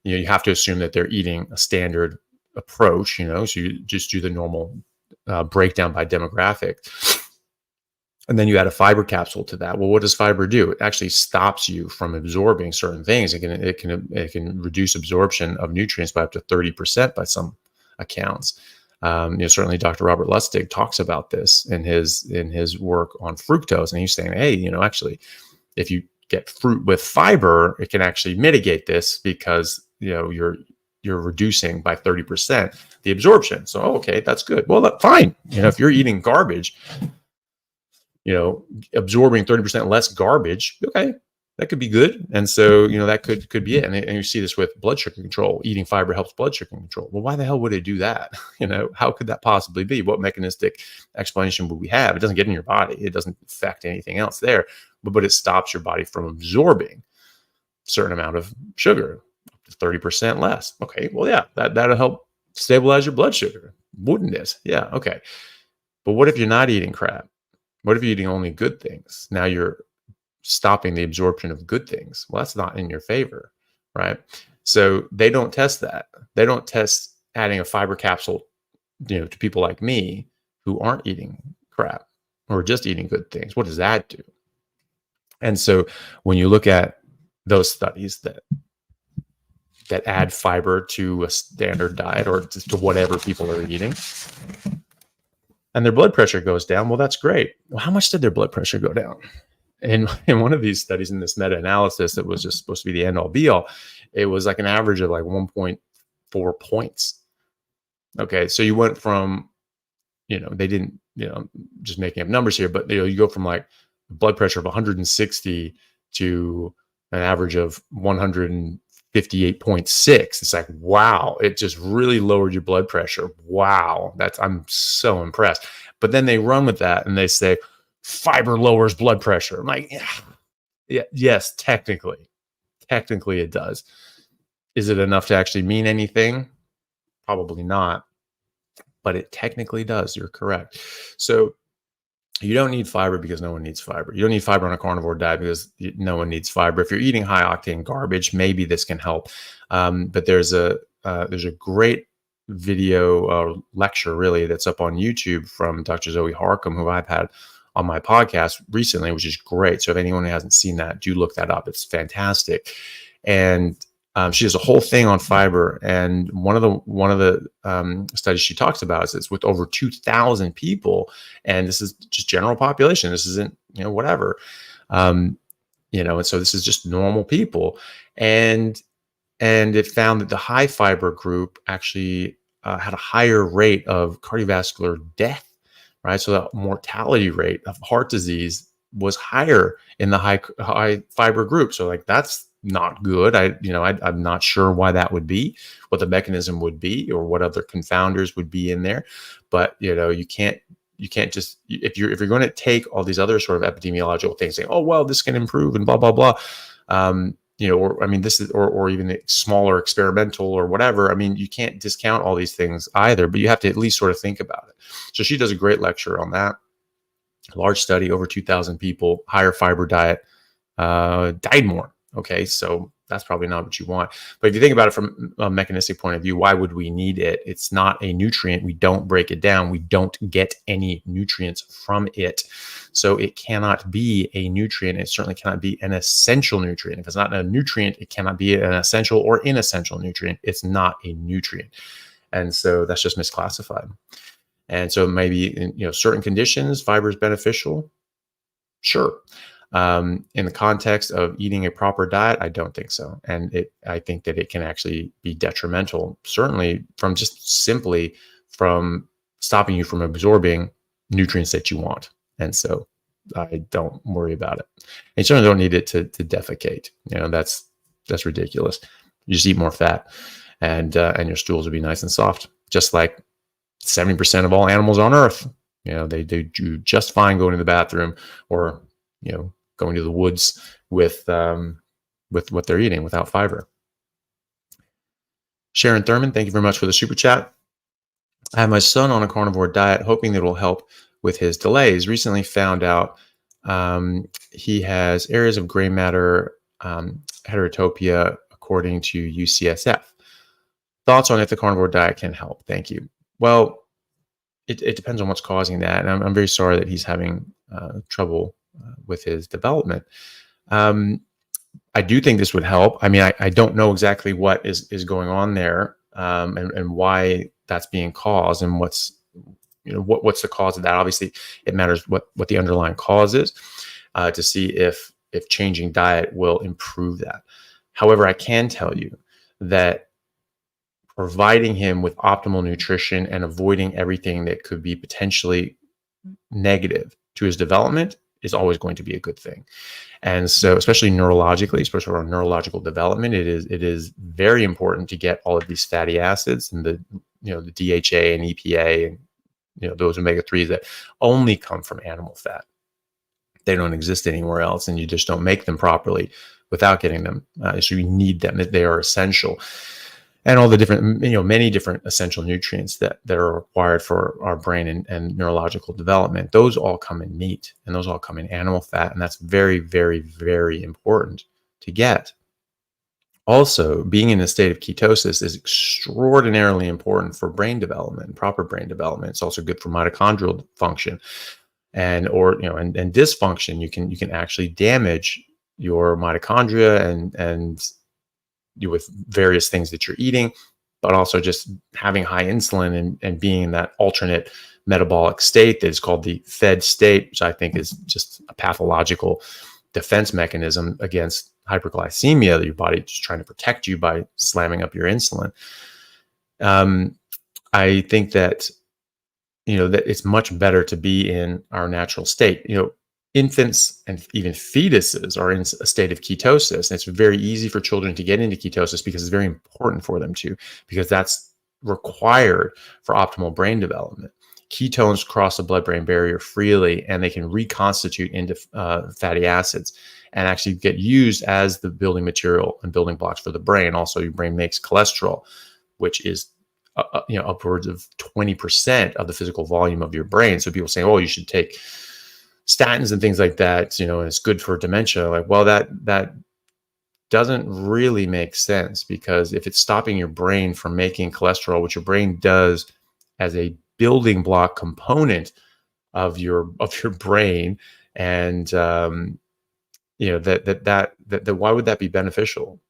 you have to assume that they're eating a standard approach. So you just do the normal breakdown by demographic, and then you add a fiber capsule to that. Well, what does fiber do? It actually stops you from absorbing certain things. It can reduce absorption of nutrients by up to 30% by some accounts. Certainly Dr. Robert Lustig talks about this in his work on fructose, and he's saying, hey, actually, if you get fruit with fiber, it can actually mitigate this, because you're reducing by 30% the absorption. So okay, that's good. Well, fine. If you're eating garbage, absorbing 30% less garbage, okay, that could be good. And so, that could be it. And you see this with blood sugar control. Eating fiber helps blood sugar control. Well, why the hell would it do that? How could that possibly be? What mechanistic explanation would we have? It doesn't get in your body. It doesn't affect anything else there, but it stops your body from absorbing a certain amount of sugar, up to 30% less. Okay, well, yeah, that'll help stabilize your blood sugar, wouldn't it? Yeah, okay. But what if you're not eating crap? What if you're eating only good things? Now you're stopping the absorption of good things. Well, that's not in your favor, right? So they don't test that. They don't test adding a fiber capsule, to people like me who aren't eating crap or just eating good things. What does that do? And so when you look at those studies that add fiber to a standard diet or to whatever people are eating, and their blood pressure goes down, well, that's great. Well, how much did their blood pressure go down? And in one of these studies, in this meta-analysis that was just supposed to be the end-all be-all, it was like an average of like 1.4 points. Okay, so you went from, they didn't, just making up numbers here, but you go from like blood pressure of 160 to an average of 158.6. It's like, wow, it just really lowered your blood pressure. Wow, I'm so impressed. But then they run with that and they say, fiber lowers blood pressure. I'm like, yeah, yes, technically it does. Is it enough to actually mean anything? Probably not, but it technically does. You're correct. So You don't need fiber because no one needs fiber. You don't need fiber on a carnivore diet because no one needs fiber. If you're eating high octane garbage, maybe this can help. But there's a great video lecture really that's up on YouTube from Dr. Zoe Harcum, who I've had on my podcast recently, which is great. So if anyone who hasn't seen that, do look that up. It's fantastic. And she does a whole thing on fiber, and one of the studies she talks about is it's with over 2,000 people, and this is just general population. This isn't whatever, and so this is just normal people, and it found that the high fiber group actually had a higher rate of cardiovascular death, right? So the mortality rate of heart disease was higher in the high fiber group. So like that's not good. I'm not sure why that would be, what the mechanism would be, or what other confounders would be in there. But you can't just, if you're going to take all these other sort of epidemiological things, saying, oh well, this can improve and blah blah blah, this is, or even smaller experimental or whatever. I mean, you can't discount all these things either, but you have to at least sort of think about it. So she does a great lecture on that. Large study, over 2,000 people, higher fiber diet, died more. Okay, so that's probably not what you want. But if you think about it from a mechanistic point of view, why would we need it? It's not a nutrient. We don't break it down. We don't get any nutrients from it. So it cannot be a nutrient. It certainly cannot be an essential nutrient. If it's not a nutrient, it cannot be an essential or inessential nutrient. It's not a nutrient. And so that's just misclassified. And so maybe in certain conditions, fiber is beneficial. Sure. In the context of eating a proper diet, I don't think so. And I think that it can actually be detrimental, certainly from just simply from stopping you from absorbing nutrients that you want. And so I don't worry about it. And you certainly don't need it to defecate. That's ridiculous. You just eat more fat, and your stools will be nice and soft, just like 70% of all animals on Earth. They do just fine going to the bathroom, or going to the woods with what they're eating without fiber. Sharon Thurman, thank you very much for the super chat. I have my son on a carnivore diet, hoping that it will help with his delays. Recently found out he has areas of gray matter heterotopia, according to UCSF. Thoughts on if the carnivore diet can help? Thank you. Well, it depends on what's causing that. And I'm very sorry that he's having trouble with his development. I do think this would help. I mean, I don't know exactly what is going on there, and why that's being caused, and what's the cause of that. Obviously, it matters what the underlying cause is, to see if changing diet will improve that. However, I can tell you that providing him with optimal nutrition and avoiding everything that could be potentially negative to his development is always going to be a good thing. And so, especially neurologically, especially for neurological development, it is very important to get all of these fatty acids and the DHA and EPA and those omega-3s that only come from animal fat. They don't exist anywhere else, and you just don't make them properly without getting them. So you need them; they are essential. And all the different, many different essential nutrients that are required for our brain and neurological development, those all come in meat, and those all come in animal fat. And that's very, very, very important to get. Also, being in a state of ketosis is extraordinarily important for brain development, proper brain development. It's also good for mitochondrial function and dysfunction. You can actually damage your mitochondria and with various things that you're eating, but also just having high insulin and being in that alternate metabolic state that is called the fed state, which I think is just a pathological defense mechanism against hyperglycemia, that your body is just trying to protect you by slamming up your insulin. I think that, that it's much better to be in our natural state. Infants and even fetuses are in a state of ketosis. And it's very easy for children to get into ketosis because it's very important for them to, because that's required for optimal brain development. Ketones cross the blood-brain barrier freely, and they can reconstitute into fatty acids and actually get used as the building material and building blocks for the brain. Also, your brain makes cholesterol, which is upwards of 20% of the physical volume of your brain. So people say, oh, you should take statins and things like that, and it's good for dementia. Like, well, that doesn't really make sense, because if it's stopping your brain from making cholesterol, which your brain does as a building block component of your brain, and that why would that be beneficial?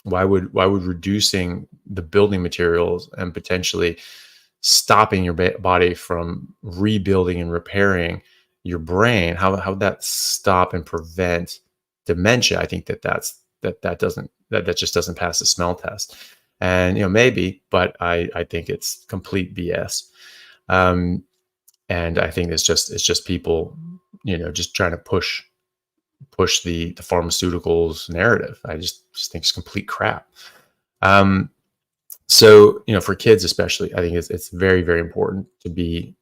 Why would reducing the building materials and potentially stopping your body from rebuilding and repairing your brain, how would that stop and prevent dementia? I think that just doesn't pass the smell test. And maybe, but I think it's complete BS. And I think it's just people just trying to push the pharmaceuticals narrative. I just think it's complete crap. So, for kids especially, I think it's very, very important to be,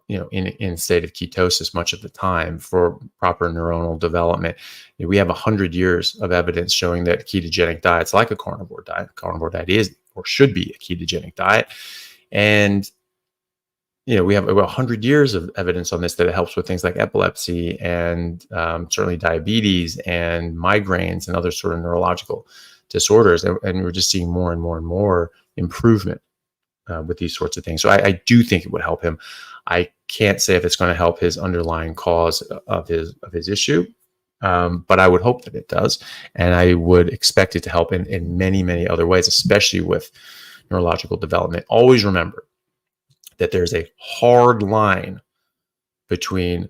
in a state of ketosis much of the time for proper neuronal development. We have 100 years of evidence showing that ketogenic diets, like a carnivore diet is or should be a ketogenic diet. And, we have about 100 years of evidence on this, that it helps with things like epilepsy and certainly diabetes and migraines and other sort of neurological disorders. And we're just seeing more and more and more improvement with these sorts of things. So I do think it would help him. I can't say if it's going to help his underlying cause of his issue, but I would hope that it does. And I would expect it to help in many, many other ways, especially with neurological development. Always remember that there's a hard line between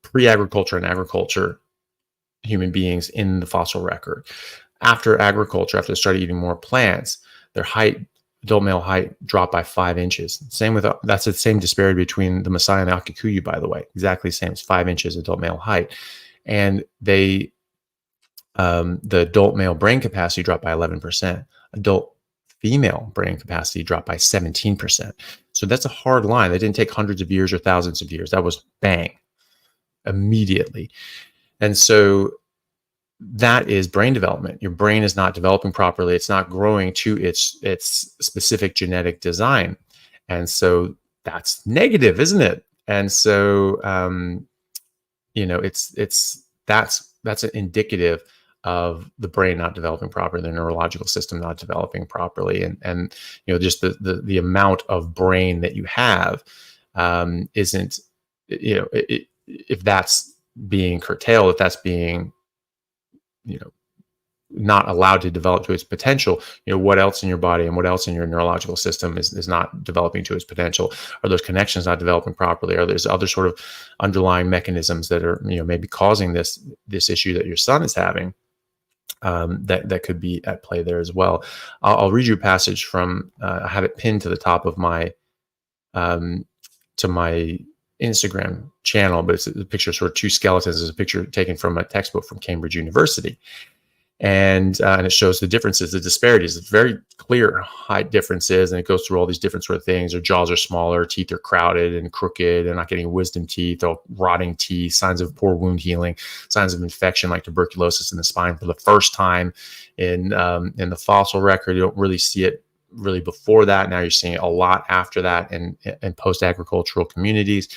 pre-agriculture and agriculture human beings in the fossil record. After agriculture, after they started eating more plants, their height, adult male height, dropped by 5 inches. That's the same disparity between the Maasai and the Akikuyu, by the way. Exactly the same. It's 5 inches adult male height. And the adult male brain capacity dropped by 11%. Adult female brain capacity dropped by 17%. So that's a hard line. That didn't take hundreds of years or thousands of years. That was bang, immediately. And so that is brain development. Your brain is not developing properly. It's not growing to its specific genetic design. And so that's negative, isn't it? And so, that's indicative of the brain not developing properly, the neurological system not developing properly. And just the amount of brain that you have isn't, if that's being curtailed, if that's being, not allowed to develop to its potential, what else in your body and what else in your neurological system is not developing to its potential? Are those connections not developing properly? Are there other sort of underlying mechanisms that are, maybe causing this issue that your son is having? That could be at play there as well. I'll read you a passage from, I have it pinned to the top of my, to my Instagram channel, but it's a picture of sort of two skeletons. It's a picture taken from a textbook from Cambridge University. And it shows the differences, the disparities. It's very clear height differences, and it goes through all these different sort of things. Their jaws are smaller, teeth are crowded and crooked, and not getting wisdom teeth, or rotting teeth, signs of poor wound healing, signs of infection like tuberculosis in the spine for the first time in the fossil record. You don't really see it really before that. Now you're seeing it a lot after that in post-agricultural communities.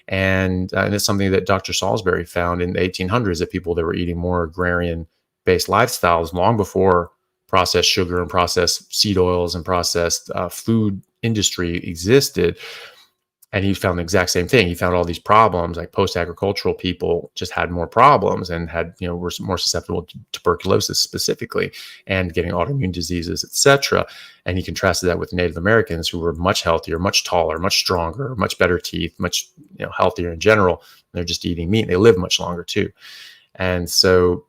And it's something that Dr. Salisbury found in the 1800s, that people that were eating more agrarian-based lifestyles long before processed sugar and processed seed oils and processed food industry existed. And he found the exact same thing. He found all these problems, like post-agricultural people just had more problems and were more susceptible to tuberculosis specifically, and getting autoimmune diseases, etc. And he contrasted that with Native Americans, who were much healthier, much taller, much stronger, much better teeth, much healthier in general. They're just eating meat. They live much longer too. And so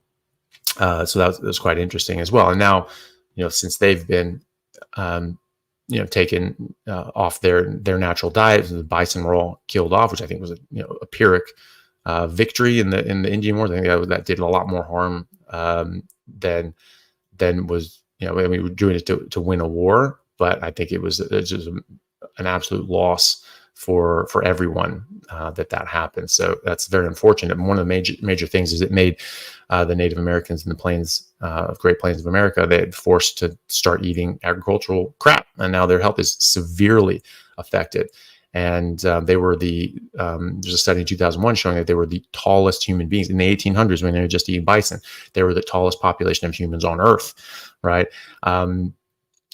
that was quite interesting as well. And now, since they've been, taken off their natural diet, the bison were all killed off, which I think was a Pyrrhic victory in the Indian Wars. I think that did a lot more harm than was, we were doing it to win a war, but I think it was just an absolute loss for everyone that happened. So that's very unfortunate. And one of the major things is it made the Native Americans in the plains of Great Plains of America, they had forced to start eating agricultural crap, and now their health is severely affected. And they were there's a study in 2001 showing that they were the tallest human beings in the 1800s when they were just eating bison. They were the tallest population of humans on Earth, right?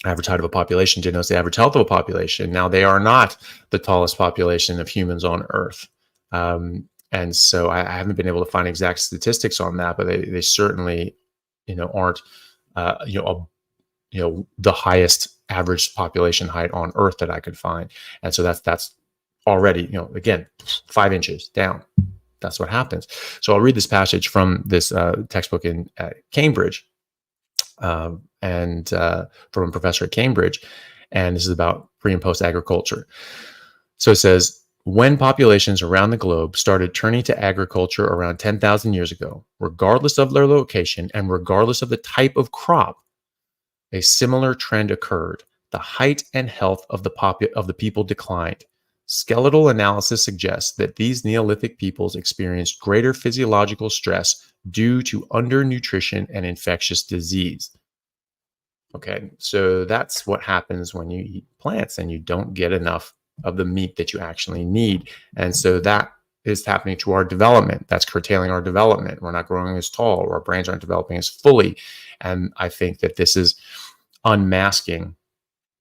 Average height of a population denotes the average health of a population. Now, they are not the tallest population of humans on Earth. And so I haven't been able to find exact statistics on that, but they certainly, aren't, the highest average population height on Earth that I could find. And so that's already, again, 5 inches down. That's what happens. So I'll read this passage from this textbook in Cambridge, and from a professor at Cambridge. And this is about pre and post agriculture. So it says, when populations around the globe started turning to agriculture around 10,000 years ago, regardless of their location and regardless of the type of crop, a similar trend occurred. The height and health of the people declined. Skeletal analysis suggests that these Neolithic peoples experienced greater physiological stress due to undernutrition and infectious disease. Okay, so that's what happens when you eat plants and you don't get enough of the meat that you actually need. And so that is happening to our development. That's curtailing our development. We're not growing as tall, or our brains aren't developing as fully. And I think that this is unmasking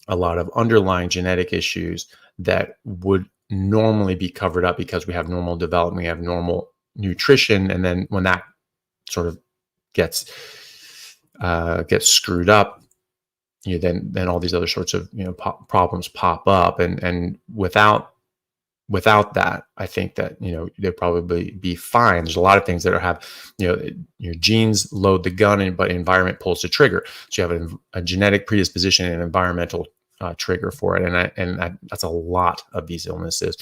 a lot of underlying genetic issues that would normally be covered up because we have normal development, we have normal nutrition. And then when that sort of gets screwed up, then all these other sorts of problems pop up, and without that, I think that they'd probably be fine. There's a lot of things that have your genes load the gun, but environment pulls the trigger. So you have a genetic predisposition and environmental trigger for it, and that's a lot of these illnesses.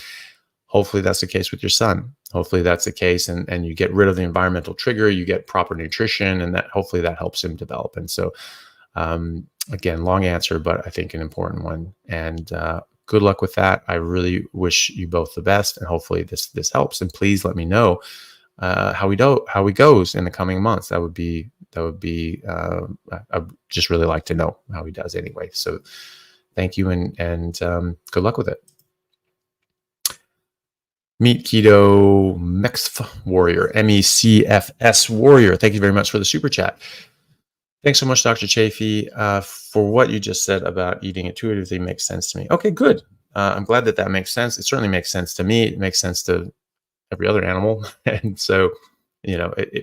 Hopefully that's the case with your son. Hopefully that's the case, and you get rid of the environmental trigger, you get proper nutrition, and that hopefully that helps him develop. And so again, long answer, but I think an important one. And good luck with that. I really wish you both the best, and hopefully this helps. And please let me know how he goes in the coming months. That would be I'd just really like to know how he does anyway. So thank you, and good luck with it. Meet Keto Mexf Warrior, MECFS Warrior. Thank you very much for the super chat. Thanks so much, Dr. Chaffee, for what you just said about eating intuitively. Makes sense to me. Okay, good. I'm glad that makes sense. It certainly makes sense to me. It makes sense to every other animal. And so,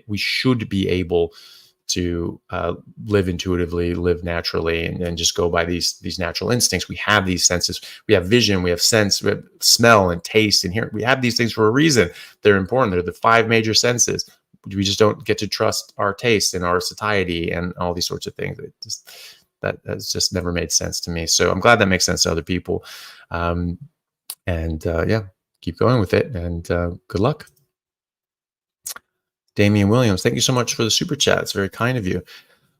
we should be able to live intuitively, live naturally, and just go by these natural instincts. We have these senses. We have vision, we have sense, we have smell and taste and hearing. We have these things for a reason. They're important. They're the 5 major senses. We just don't get to trust our taste and our satiety and all these sorts of things. That has just never made sense to me. So I'm glad that makes sense to other people. Yeah, keep going with it, and good luck. Damian Williams, thank you so much for the super chat. It's very kind of you.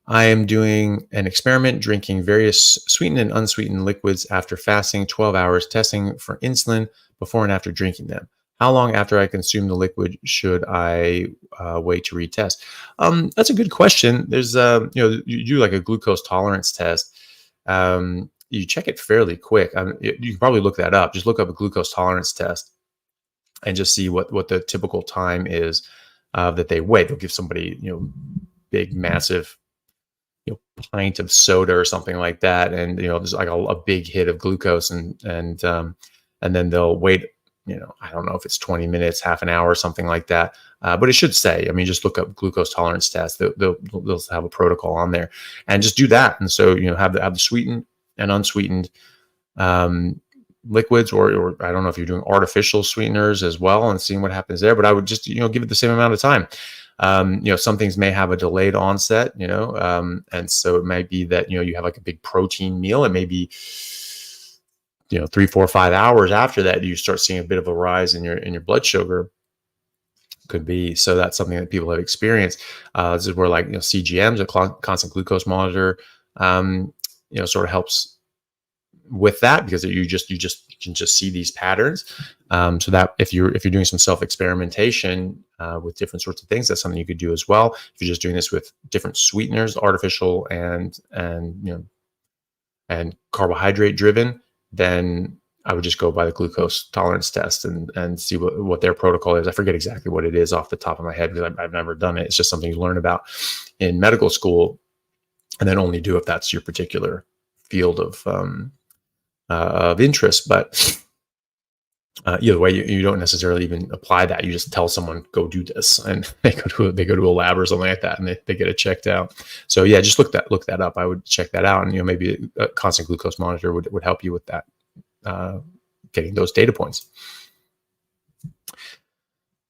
I am doing an experiment, drinking various sweetened and unsweetened liquids after fasting 12 hours, testing for insulin before and after drinking them. How long after I consume the liquid should I wait to retest? That's a good question. There's, you do like a glucose tolerance test. You check it fairly quick. You can probably look that up. Just look up a glucose tolerance test and just see what the typical time is that they wait. They'll give somebody, big, massive, pint of soda or something like that, and there's like a big hit of glucose, and then they'll wait. I don't know if it's 20 minutes, half an hour, something like that. But it should say, just look up glucose tolerance test. They'll have a protocol on there, and just do that. And so, have the sweetened and unsweetened liquids, or I don't know if you're doing artificial sweeteners as well, and seeing what happens there. But I would just, give it the same amount of time. Some things may have a delayed onset, and so it might be that, you have like a big protein meal. It may be, 3, 4, 5 hours after that, you start seeing a bit of a rise in your blood sugar. Could be. So that's something that people have experienced. This is where CGMs, a constant glucose monitor, sort of helps with that, because you can just see these patterns. So that if you're doing some self-experimentation with different sorts of things, that's something you could do as well. If you're just doing this with different sweeteners, artificial and carbohydrate driven, then I would just go by the glucose tolerance test and see what their protocol is. I forget exactly what it is off the top of my head because I've never done it. It's just something you learn about in medical school, and then only do if that's your particular field of interest. But either way, you don't necessarily even apply that. You just tell someone, go do this, and they go to a lab or something like that, and they get it checked out. So yeah, just look that up. I would check that out, and maybe a constant glucose monitor would help you with that, getting those data points.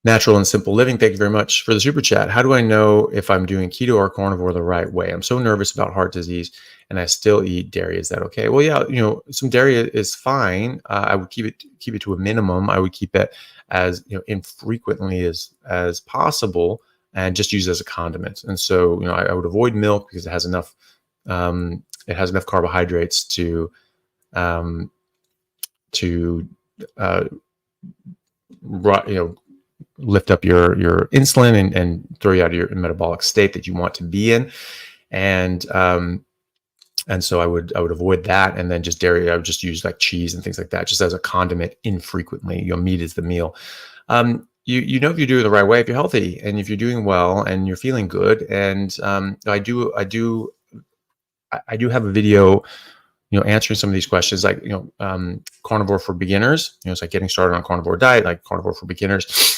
Natural and simple living. Thank you very much for the super chat. How do I know if I'm doing keto or carnivore the right way? I'm so nervous about heart disease and I still eat dairy. Is that okay? Well, yeah, some dairy is fine. I would keep it to a minimum. I would keep it as infrequently as possible, and just use it as a condiment. And so, I would avoid milk because it has enough carbohydrates to lift up your insulin and throw you out of your metabolic state that you want to be in. And so I would avoid that. And then just dairy, I would just use like cheese and things like that, just as a condiment infrequently. Meat is the meal. If you do it the right way, if you're healthy and if you're doing well and you're feeling good. And I do have a video, answering some of these questions, like, carnivore for beginners. It's like getting started on carnivore diet, like carnivore for beginners.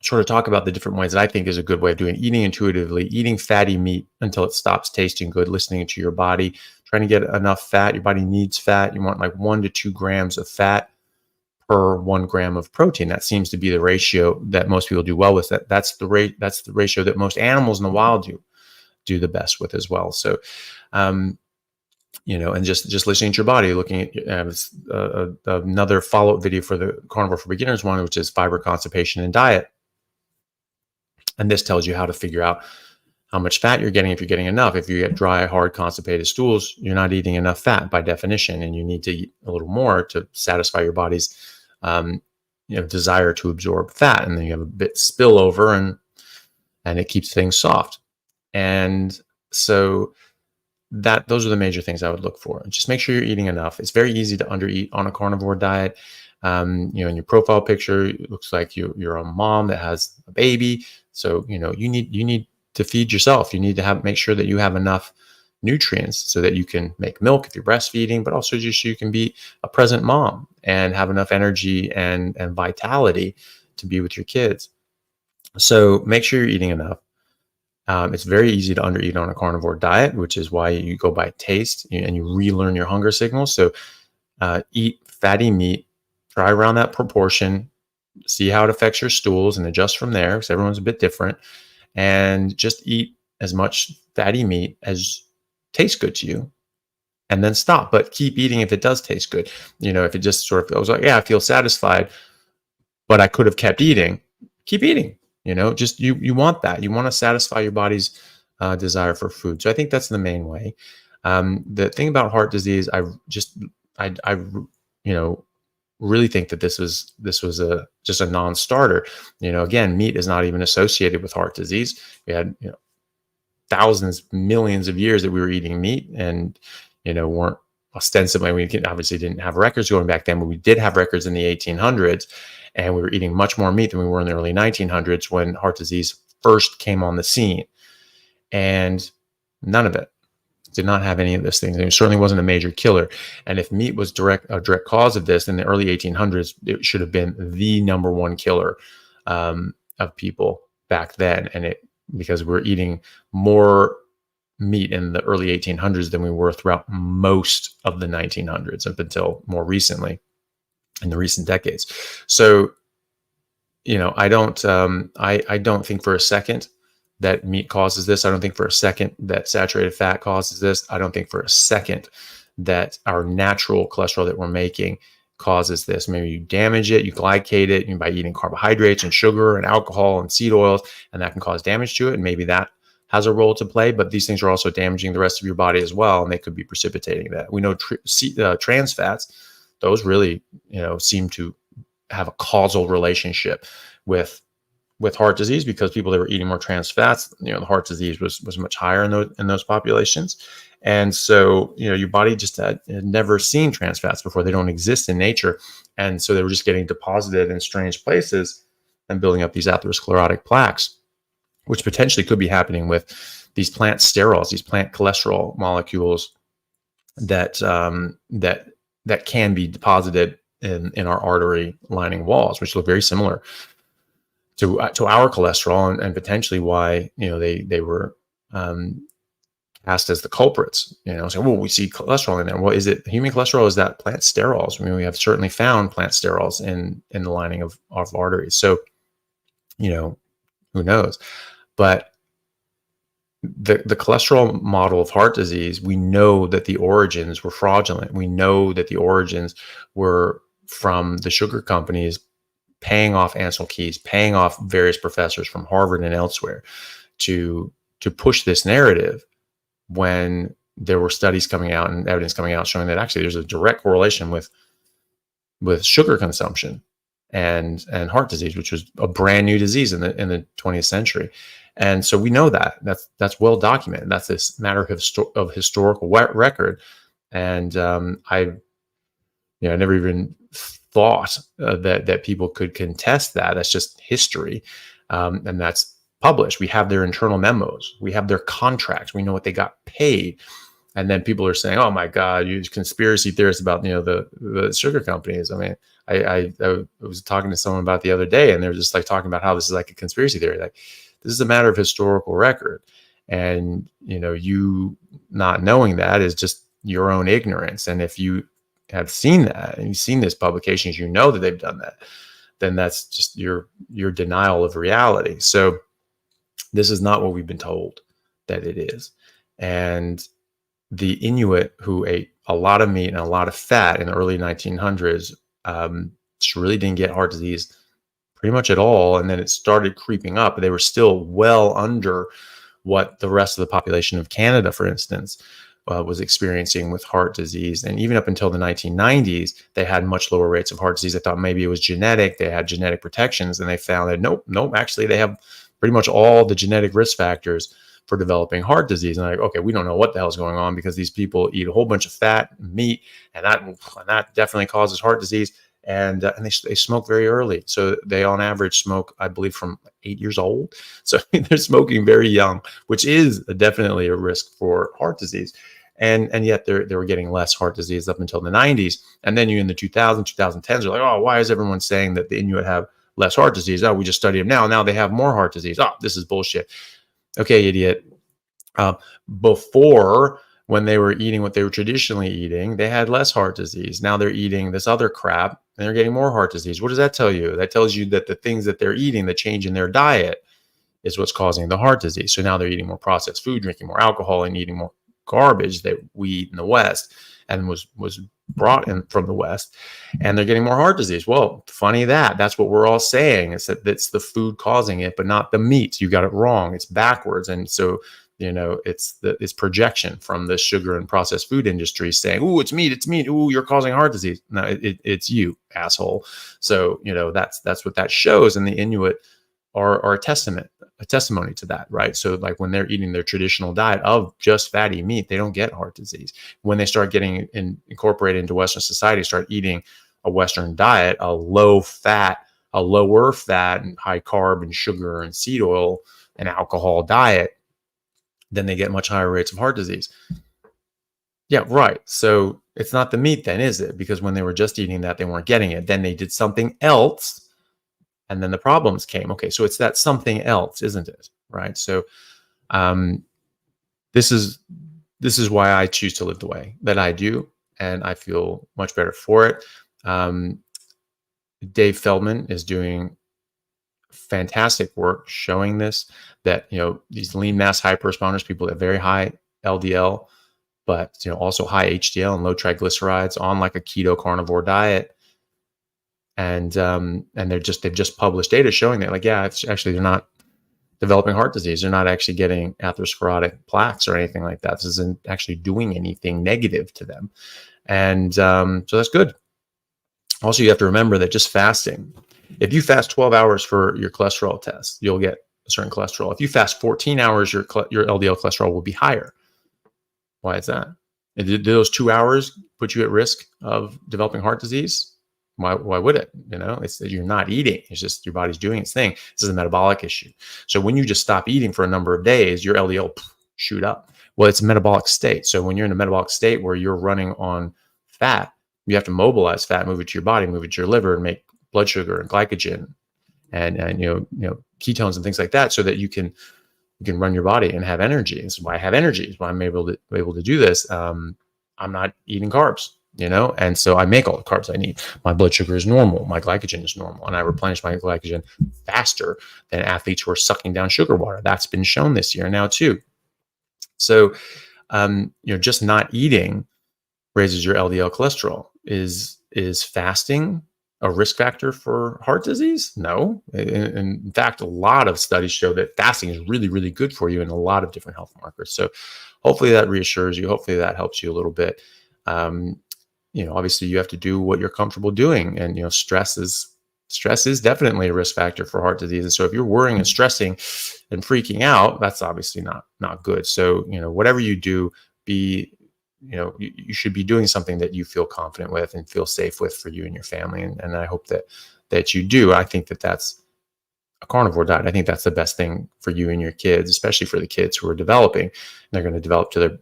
Sort of talk about the different ways that I think is a good way of doing it. Eating intuitively, eating fatty meat until it stops tasting good, listening to your body, trying to get enough fat. Your body needs fat. You want like 1 to 2 grams of fat per 1 gram of protein. That seems to be the ratio that most people do well with. That's the ratio that most animals in the wild do the best with as well. So, and just listening to your body, looking at another follow-up video for the Carnivore for Beginners one, which is fiber, constipation, and diet. And this tells you how to figure out how much fat you're getting, if you're getting enough. If you get dry, hard, constipated stools, you're not eating enough fat by definition, and you need to eat a little more to satisfy your body's desire to absorb fat. And then you have a bit spillover, and it keeps things soft. And so those are the major things I would look for. Just make sure you're eating enough. It's very easy to undereat on a carnivore diet. In your profile picture, it looks like you're a mom that has a baby. So, you need to feed yourself. You need to make sure that you have enough nutrients so that you can make milk if you're breastfeeding, but also just so you can be a present mom and have enough energy and vitality to be with your kids. So make sure you're eating enough. It's very easy to undereat on a carnivore diet, which is why you go by taste and you relearn your hunger signals. So eat fatty meat, try around that proportion, see how it affects your stools and adjust from there, because everyone's a bit different. And just eat as much fatty meat as tastes good to you, and then stop. But keep eating if it does taste good. If it just sort of feels like, yeah, I feel satisfied, but I could have kept eating, keep eating. Just you want that. You want to satisfy your body's desire for food. So I think that's the main way. The thing about heart disease, I really think that this was just a non-starter. Again, meat is not even associated with heart disease. We had thousands, millions of years that we were eating meat, and weren't ostensibly. We obviously didn't have records going back then, but we did have records in the 1800s, and we were eating much more meat than we were in the early 1900s when heart disease first came on the scene. And none of it did not have any of these things. And it certainly wasn't a major killer. And if meat was a direct cause of this in the early 1800s, it should have been the number one killer of people back then. And because we're eating more meat in the early 1800s than we were throughout most of the 1900s up until more recently, in the recent decades. So, I don't think for a second that meat causes this. I don't think for a second that saturated fat causes this. I don't think for a second that our natural cholesterol that we're making causes this. Maybe you damage it, you glycate it by eating carbohydrates and sugar and alcohol and seed oils, and that can cause damage to it. And maybe that has a role to play, but these things are also damaging the rest of your body as well, and they could be precipitating that. We know trans fats, those really, seem to have a causal relationship with with heart disease because people that were eating more trans fats, the heart disease was much higher in those populations. And so, your body just had never seen trans fats before. They don't exist in nature. And so they were just getting deposited in strange places and building up these atherosclerotic plaques, which potentially could be happening with these plant sterols, these plant cholesterol molecules that can be deposited in our artery lining walls, which look very similar to our cholesterol, and potentially why they were cast as the culprits. So well, we see cholesterol in there. Well, is it human cholesterol? Is that plant sterols? I mean, we have certainly found plant sterols in the lining of arteries. So, who knows? But the cholesterol model of heart disease, we know that the origins were fraudulent. We know that the origins were from the sugar companies paying off Ansel Keys, paying off various professors from Harvard and elsewhere to push this narrative, when there were studies coming out and evidence coming out showing that actually there's a direct correlation with sugar consumption and heart disease, which was a brand new disease in the 20th century. And so we know that's well documented. That's this matter of historical record. And I never even thought that people could contest that. That's just history, and that's published. We have their internal memos. We have their contracts. We know what they got paid. And then people are saying, "Oh my God, you conspiracy theorists about the sugar companies." I mean, I was talking to someone about the other day, and they're just like talking about how this is like a conspiracy theory. Like, this is a matter of historical record, and you not knowing that is just your own ignorance. And if you have seen that and you've seen these publications, that they've done that, then that's just your denial of reality. So this is not what we've been told that it is. And the Inuit, who ate a lot of meat and a lot of fat in the early 1900s, just really didn't get heart disease pretty much at all. And then it started creeping up. They were still well under what the rest of the population of Canada, for instance, was experiencing with heart disease. And even up until the 1990s, they had much lower rates of heart disease. I thought maybe it was genetic. They had genetic protections, and they found that nope, actually they have pretty much all the genetic risk factors for developing heart disease. And okay, we don't know what the hell is going on, because these people eat a whole bunch of fat and meat, and that definitely causes heart disease. And they smoke very early. So they on average smoke, I believe, from 8 years old. So they're smoking very young, which is definitely a risk for heart disease. And yet they were getting less heart disease up until the 90s. And then in the 2000s, 2010s, you're like, oh, why is everyone saying that the Inuit have less heart disease? Oh, we just studied them now. Now they have more heart disease. Oh, this is bullshit. Okay, idiot. Before, when they were eating what they were traditionally eating, they had less heart disease. Now they're eating this other crap and they're getting more heart disease. What does that tell you? That tells you that the things that they're eating, the change in their diet, is what's causing the heart disease. So now they're eating more processed food, drinking more alcohol, and eating more garbage that we eat in the West and was brought in from the West, and they're getting more heart disease. Well, funny that's what we're all saying, is that it's the food causing it, but not the meat. You got it wrong. It's backwards. And so it's projection from the sugar and processed food industry saying, "Ooh, it's meat. Ooh, you're causing heart disease." No, it's you, asshole. So that's what that shows. And the Inuit are a testimony to that, right? So like when they're eating their traditional diet of just fatty meat, they don't get heart disease. When they start getting incorporated into Western society, start eating a Western diet, a lower fat and high carb and sugar and seed oil and alcohol diet, then they get much higher rates of heart disease. Yeah, right. So it's not the meat then, is it? Because when they were just eating that, they weren't getting it. Then they did something else, and then the problems came. Okay, so it's that something else, isn't it? Right. So this is why I choose to live the way that I do, and I feel much better for it. Dave Feldman is doing fantastic work showing this, that these lean mass hyper-responders, people that have very high LDL, but also high HDL and low triglycerides, on like a keto carnivore diet, and they've just published data showing that, like, yeah, it's actually, they're not developing heart disease. They're not actually getting atherosclerotic plaques or anything like that. This isn't actually doing anything negative to them, and so that's good. Also, you have to remember that just fasting If you fast 12 hours for your cholesterol test, you'll get a certain cholesterol. If you fast 14 hours, your LDL cholesterol will be higher. Why is that? Did those 2 hours put you at risk of developing heart disease? Why would it? It's that you're not eating. It's just your body's doing its thing. This is a metabolic issue. So when you just stop eating for a number of days, your LDL shoot up. Well, it's a metabolic state. So when you're in a metabolic state where you're running on fat, you have to mobilize fat, move it to your body, move it to your liver, and make blood sugar and glycogen and ketones and things like that, so that you can run your body and have energy. This is why I have energy. It's why I'm able to do this. I'm not eating carbs, and so I make all the carbs I need. My blood sugar is normal. My glycogen is normal. And I replenish my glycogen faster than athletes who are sucking down sugar water. That's been shown this year now too. So, just not eating raises your LDL cholesterol. Is fasting a risk factor for heart disease? No. In fact, a lot of studies show that fasting is really, really good for you in a lot of different health markers. So hopefully that reassures you. Hopefully that helps you a little bit. Obviously you have to do what you're comfortable doing. And, stress is definitely a risk factor for heart disease. And so if you're worrying and stressing and freaking out, that's obviously not good. So, whatever you do, you should be doing something that you feel confident with and feel safe with for you and your family. And I hope that you do. I think that that's a carnivore diet. I think that's the best thing for you and your kids, especially for the kids who are developing. They're going to develop to their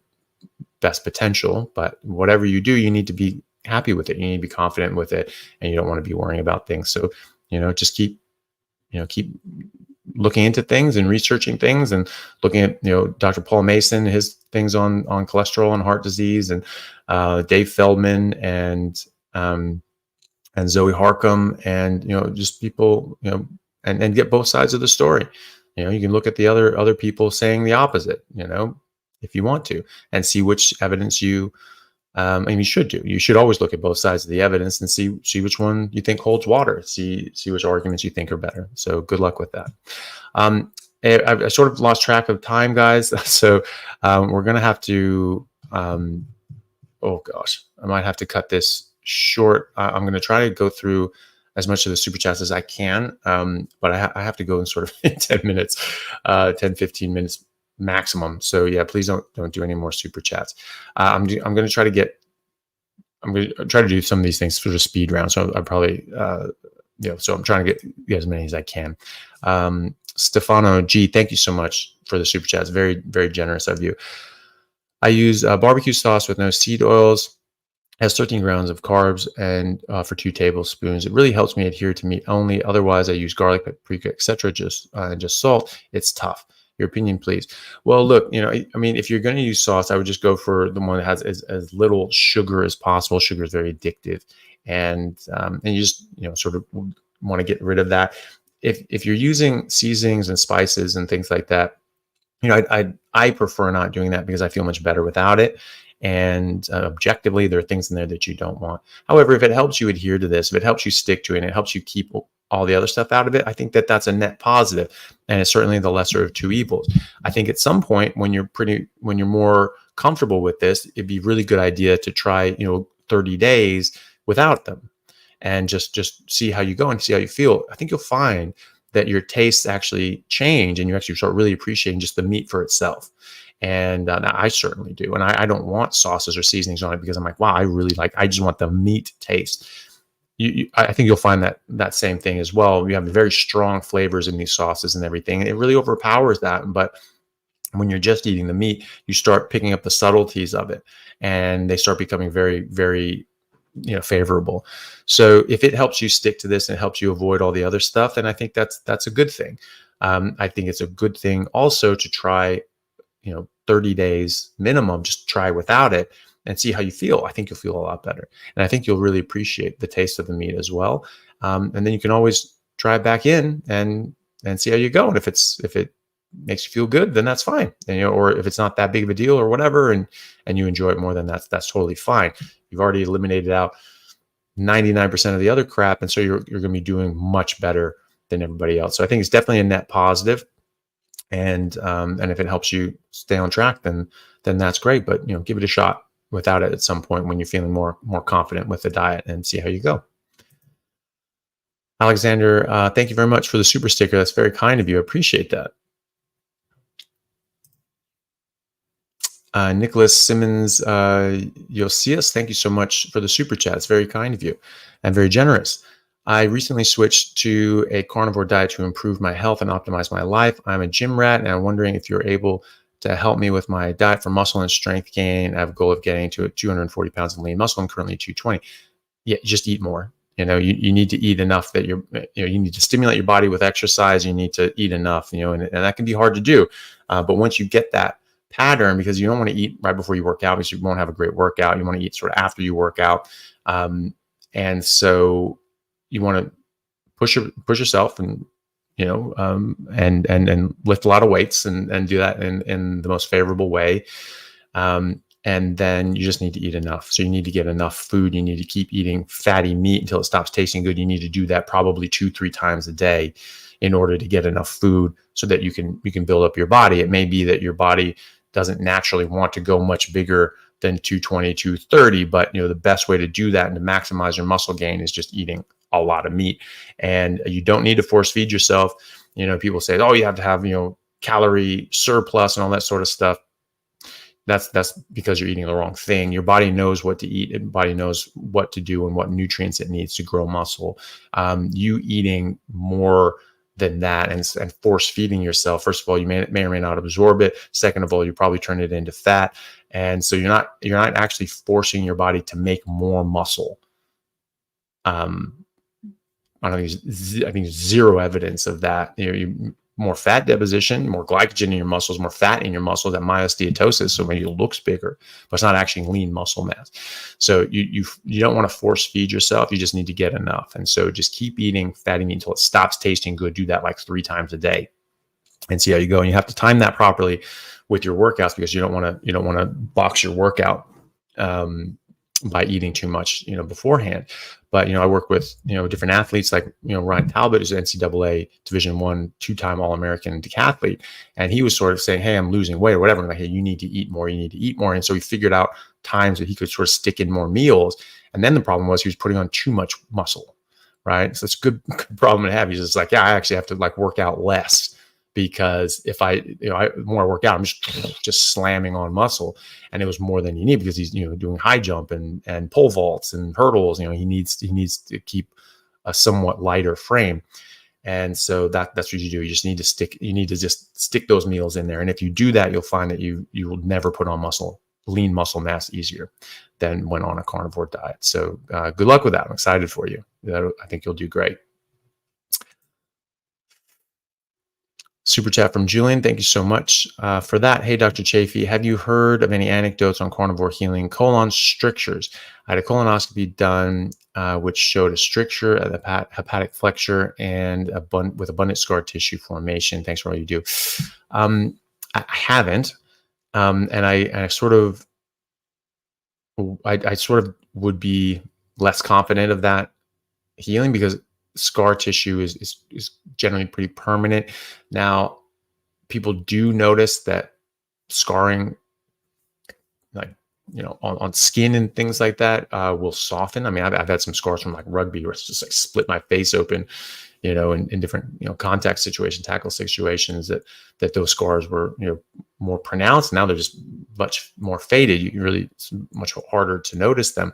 best potential, but whatever you do, you need to be happy with it. You need to be confident with it, and you don't want to be worrying about things. So, just keep looking into things and researching things and looking at, Dr. Paul Mason, his things on cholesterol and heart disease, and Dave Feldman and Zoe Harcum, and, just people, and get both sides of the story. You can look at the other people saying the opposite, if you want to, and see which evidence you should do. You should always look at both sides of the evidence and see which one you think holds water, see which arguments you think are better. So good luck with that. I sort of lost track of time, guys. So we're going to have to, oh gosh, I might have to cut this short. I'm going to try to go through as much of the super chats as I can. But I have to go in sort of 10 minutes, 10, 15 minutes maximum. So yeah, please don't do any more super chats. I'm going to try to do some of these things for the speed round. So I probably, so I'm trying to get as many as I can. Stefano G, thank you so much for the super chats. Very, very generous of you. I use barbecue sauce with no seed oils. Has 13 grams of carbs and for 2 tablespoons. It really helps me adhere to meat only. Otherwise, I use garlic, paprika, etc. Just salt. It's tough. Your opinion, please. Well, look, if you're going to use sauce, I would just go for the one that has as little sugar as possible. Sugar is very addictive, and you just sort of want to get rid of that. If you're using seasonings and spices and things like that, I prefer not doing that because I feel much better without it. And objectively, there are things in there that you don't want. However, if it helps you adhere to this, if it helps you stick to it, and it helps you keep all the other stuff out of it, I think that that's a net positive, and it's certainly the lesser of two evils. I think at some point when you're more comfortable with this, it'd be a really good idea to try 30 days without them, and just see how you go and see how you feel. I think you'll find that your tastes actually change, and you actually start really appreciating just the meat for itself. And I certainly do. And I don't want sauces or seasonings on it because I'm like, wow, I just want the meat taste. I think you'll find that same thing as well. You have very strong flavors in these sauces and everything. It really overpowers that. But when you're just eating the meat, you start picking up the subtleties of it, and they start becoming very, very, favorable. So if it helps you stick to this and it helps you avoid all the other stuff, then I think that's a good thing. I think it's a good thing also to try 30 days minimum, just try without it and see how you feel. I think you'll feel a lot better. And I think you'll really appreciate the taste of the meat as well. And then you can always try it back in and see how you go. And if it makes you feel good, then that's fine. And, or if it's not that big of a deal or whatever, and you enjoy it more, then that's totally fine. You've already eliminated out 99% of the other crap. And so you're going to be doing much better than everybody else. So I think it's definitely a net positive. And if it helps you stay on track, then that's great. But give it a shot without it at some point when you're feeling more confident with the diet, and see how you go. Alexander, thank you very much for the super sticker. That's very kind of you. I appreciate that. Nicholas Simmons Yosias, thank you so much for the super chat. It's very kind of you and very generous. I recently switched to a carnivore diet to improve my health and optimize my life. I'm a gym rat, and I'm wondering if you're able to help me with my diet for muscle and strength gain. I have a goal of getting to 240 pounds of lean muscle and currently 220. Yeah, just eat more. You need to eat enough that you need to stimulate your body with exercise. You need to eat enough, and that can be hard to do. But once you get that pattern, because you don't want to eat right before you work out because you won't have a great workout. You want to eat sort of after you work out. And so you want to push yourself and, and lift a lot of weights and do that in the most favorable way. And then you just need to eat enough. So you need to get enough food. You need to keep eating fatty meat until it stops tasting good. You need to do that probably 2-3 times a day in order to get enough food so that you can build up your body. It may be that your body doesn't naturally want to go much bigger than 220, 230, but the best way to do that and to maximize your muscle gain is just eating a lot of meat. And you don't need to force feed yourself. People say, oh, you have to have, calorie surplus and all that sort of stuff. That's because you're eating the wrong thing. Your body knows what to eat. Your body knows what to do and what nutrients it needs to grow muscle. You eating more than that and force feeding yourself, first of all, you may or may not absorb it. Second of all, you probably turn it into fat. And so you're not actually forcing your body to make more muscle. I think zero evidence of that. More fat deposition, more glycogen in your muscles, more fat in your muscles, that myosteatosis. So maybe it looks bigger, but it's not actually lean muscle mass. So you don't want to force feed yourself. You just need to get enough. And so just keep eating fatty meat until it stops tasting good. Do that like 3 times a day and see how you go. And you have to time that properly with your workouts because you don't want to box your workout by eating too much, beforehand. But, I work with, different athletes like, Ryan Talbot is NCAA Division I, 2-time All-American decathlete. And he was sort of saying, hey, I'm losing weight or whatever. I'm like, hey, you need to eat more. You need to eat more. And so he figured out times that he could sort of stick in more meals. And then the problem was he was putting on too much muscle, right? So it's a good problem to have. He's just like, yeah, I actually have to work out less. Because if the more I work out, I'm just slamming on muscle, and it was more than you need because he's doing high jump and pole vaults and hurdles. He needs to keep a somewhat lighter frame, and so that's what you do. You just need to stick. You need to just stick those meals in there, and if you do that, you'll find that you will never put on lean muscle mass easier than when on a carnivore diet. So good luck with that. I'm excited for you. I think you'll do great. Super chat from Julian. Thank you so much for that. Hey, Dr. Chaffee, have you heard of any anecdotes on carnivore healing colon strictures? I had a colonoscopy done, which showed a stricture at the hepatic flexure and with abundant scar tissue formation. Thanks for all you do. I haven't, and I sort of would be less confident of that healing because scar tissue is generally pretty permanent. Now, people do notice that scarring, on skin and things like that, will soften. I mean, I've had some scars from rugby where it's just split my face open, in different, contact situations, tackle situations that those scars were, more pronounced. Now they're just much more faded. It's much harder to notice them.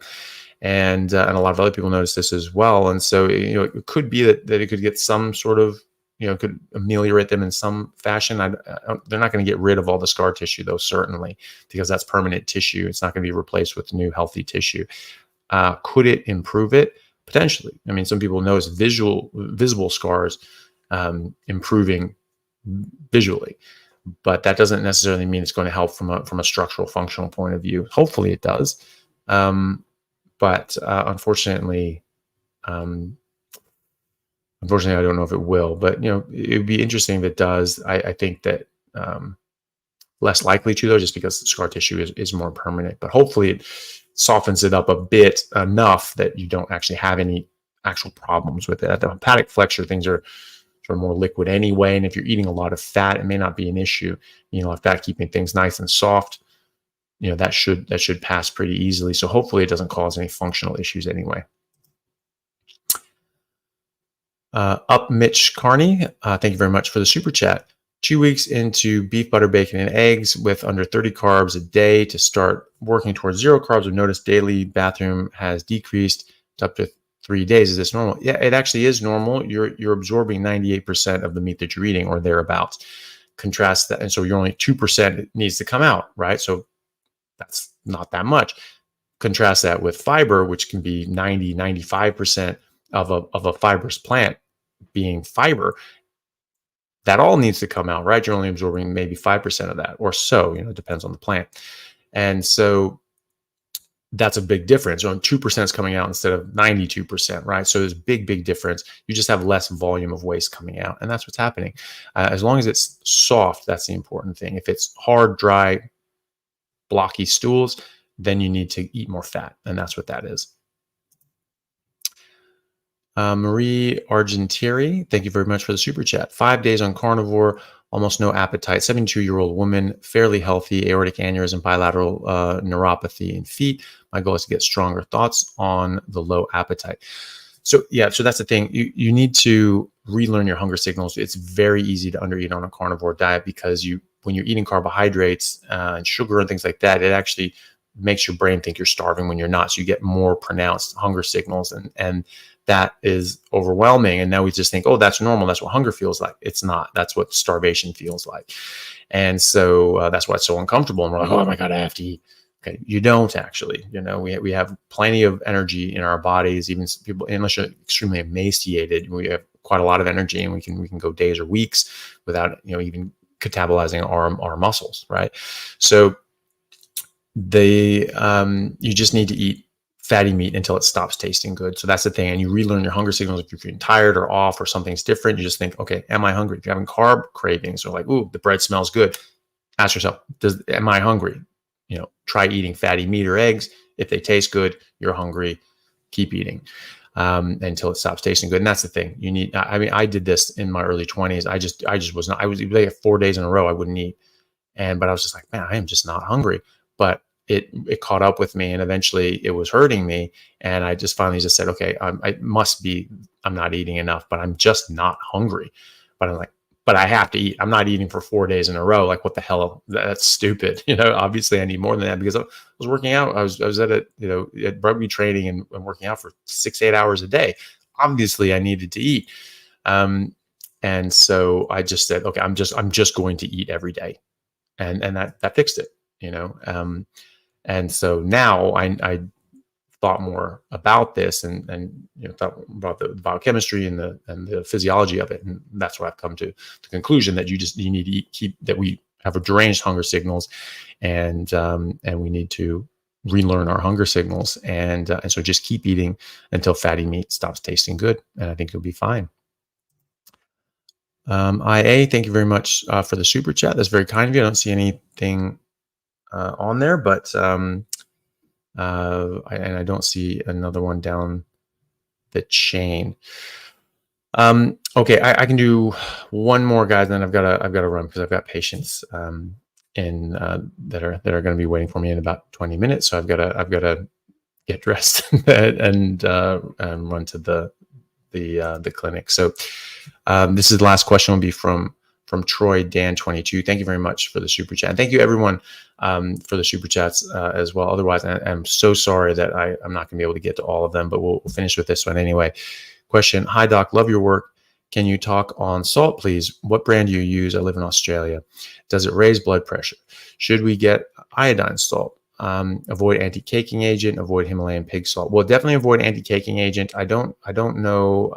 And a lot of other people notice this as well. And so, it could be that it could get some sort of, could ameliorate them in some fashion. They're not going to get rid of all the scar tissue, though, certainly, because that's permanent tissue. It's not going to be replaced with new healthy tissue. Could it improve it? Potentially. I mean, some people notice visible scars improving visually, but that doesn't necessarily mean it's going to help from a structural functional point of view. Hopefully it does. But unfortunately, I don't know if it will, but it would be interesting if it does. I think that less likely to, though, just because the scar tissue is more permanent, but hopefully it softens it up a bit enough that you don't actually have any actual problems with it. At the hepatic flexure, things are sort of more liquid anyway. And if you're eating a lot of fat, it may not be an issue. If that keeping things nice and soft, that should pass pretty easily. So hopefully it doesn't cause any functional issues anyway. Up Mitch Carney, thank you very much for the super chat. 2 weeks into beef, butter, bacon, and eggs with under 30 carbs a day to start working towards 0 carbs. I've noticed daily bathroom has decreased to up to 3 days. Is this normal? Yeah, it actually is normal. You're absorbing 98% of the meat that you're eating or thereabouts. Contrast that, and so you're only 2% needs to come out, right? So that's not that much. Contrast that with fiber, which can be 95% of a fibrous plant being fiber. That all needs to come out, right? You're only absorbing maybe 5% of that or so, it depends on the plant. And so that's a big difference. So 2% is coming out instead of 92%, right? So there's a big difference. You just have less volume of waste coming out. And that's what's happening. As long as it's soft, that's the important thing. If it's hard, dry, blocky stools, then you need to eat more fat. And that's what that is. Marie Argentieri, thank you very much for the super chat. 5 days on carnivore, almost no appetite. 72-year-old woman, fairly healthy, aortic aneurysm, bilateral neuropathy in feet. My goal is to get stronger. Thoughts on the low appetite. So yeah, so that's the thing. You need to relearn your hunger signals. It's very easy to undereat on a carnivore diet because when you're eating carbohydrates and sugar and things like that, it actually makes your brain think you're starving when you're not. So you get more pronounced hunger signals, and that is overwhelming. And now we just think, oh, that's normal. That's what hunger feels like. It's not. That's what starvation feels like. And so that's why it's so uncomfortable. And we're like, oh my God, I have to eat. Okay, you don't actually. We have plenty of energy in our bodies. Even people, unless you're extremely emaciated, we have quite a lot of energy, and we can go days or weeks without even catabolizing our muscles, right? So you just need to eat fatty meat until it stops tasting good. So that's the thing. And you relearn your hunger signals. If you're feeling tired or off or something's different, you just think, okay, am I hungry? If you're having carb cravings or like, ooh, the bread smells good, ask yourself, am I hungry? Try eating fatty meat or eggs. If they taste good, you're hungry, keep eating until it stops tasting good. And that's the thing. I did this in my early 20s. I just was not, I was like 4 days in a row, I wouldn't eat. But I was just like, man, I am just not hungry. But it caught up with me, and eventually it was hurting me. And I just finally just said, okay, I'm not eating enough, but I'm just not hungry. But I'm like, but I have to eat. I'm not eating for 4 days in a row. Like, what the hell? That's stupid. Obviously I need more than that, because I was working out. I was at at rugby training and working out for 6-8 hours a day. Obviously I needed to eat. And so I just said, okay, I'm just going to eat every day. And that fixed it, and so now I thought more about this and thought about the biochemistry and the physiology of it, and that's where I've come to the conclusion that you need to keep that we have a deranged hunger signals, and we need to relearn our hunger signals, and so just keep eating until fatty meat stops tasting good, and I think you'll be fine. IA, thank you very much for the super chat. That's very kind of you. I don't see anything on there, but I don't see another one down the chain. Okay, I can do one more, guys, and then I've got to run because I've got patients that are going to be waiting for me in about 20 minutes. So I've got to get dressed and run to the clinic. So this is the last question. Will be from Troy Dan 22. Thank you very much for the super chat, and thank you everyone for the super chats as well. Otherwise, I'm so sorry that I'm not going to be able to get to all of them, but we'll finish with this one anyway. Question: Hi doc, love your work. Can you talk on salt, please? What brand do you use? I live in Australia. Does it raise blood pressure? Should we get iodine salt? Avoid anti-caking agent. Avoid Himalayan pig salt. Well, definitely avoid anti-caking agent. I don't know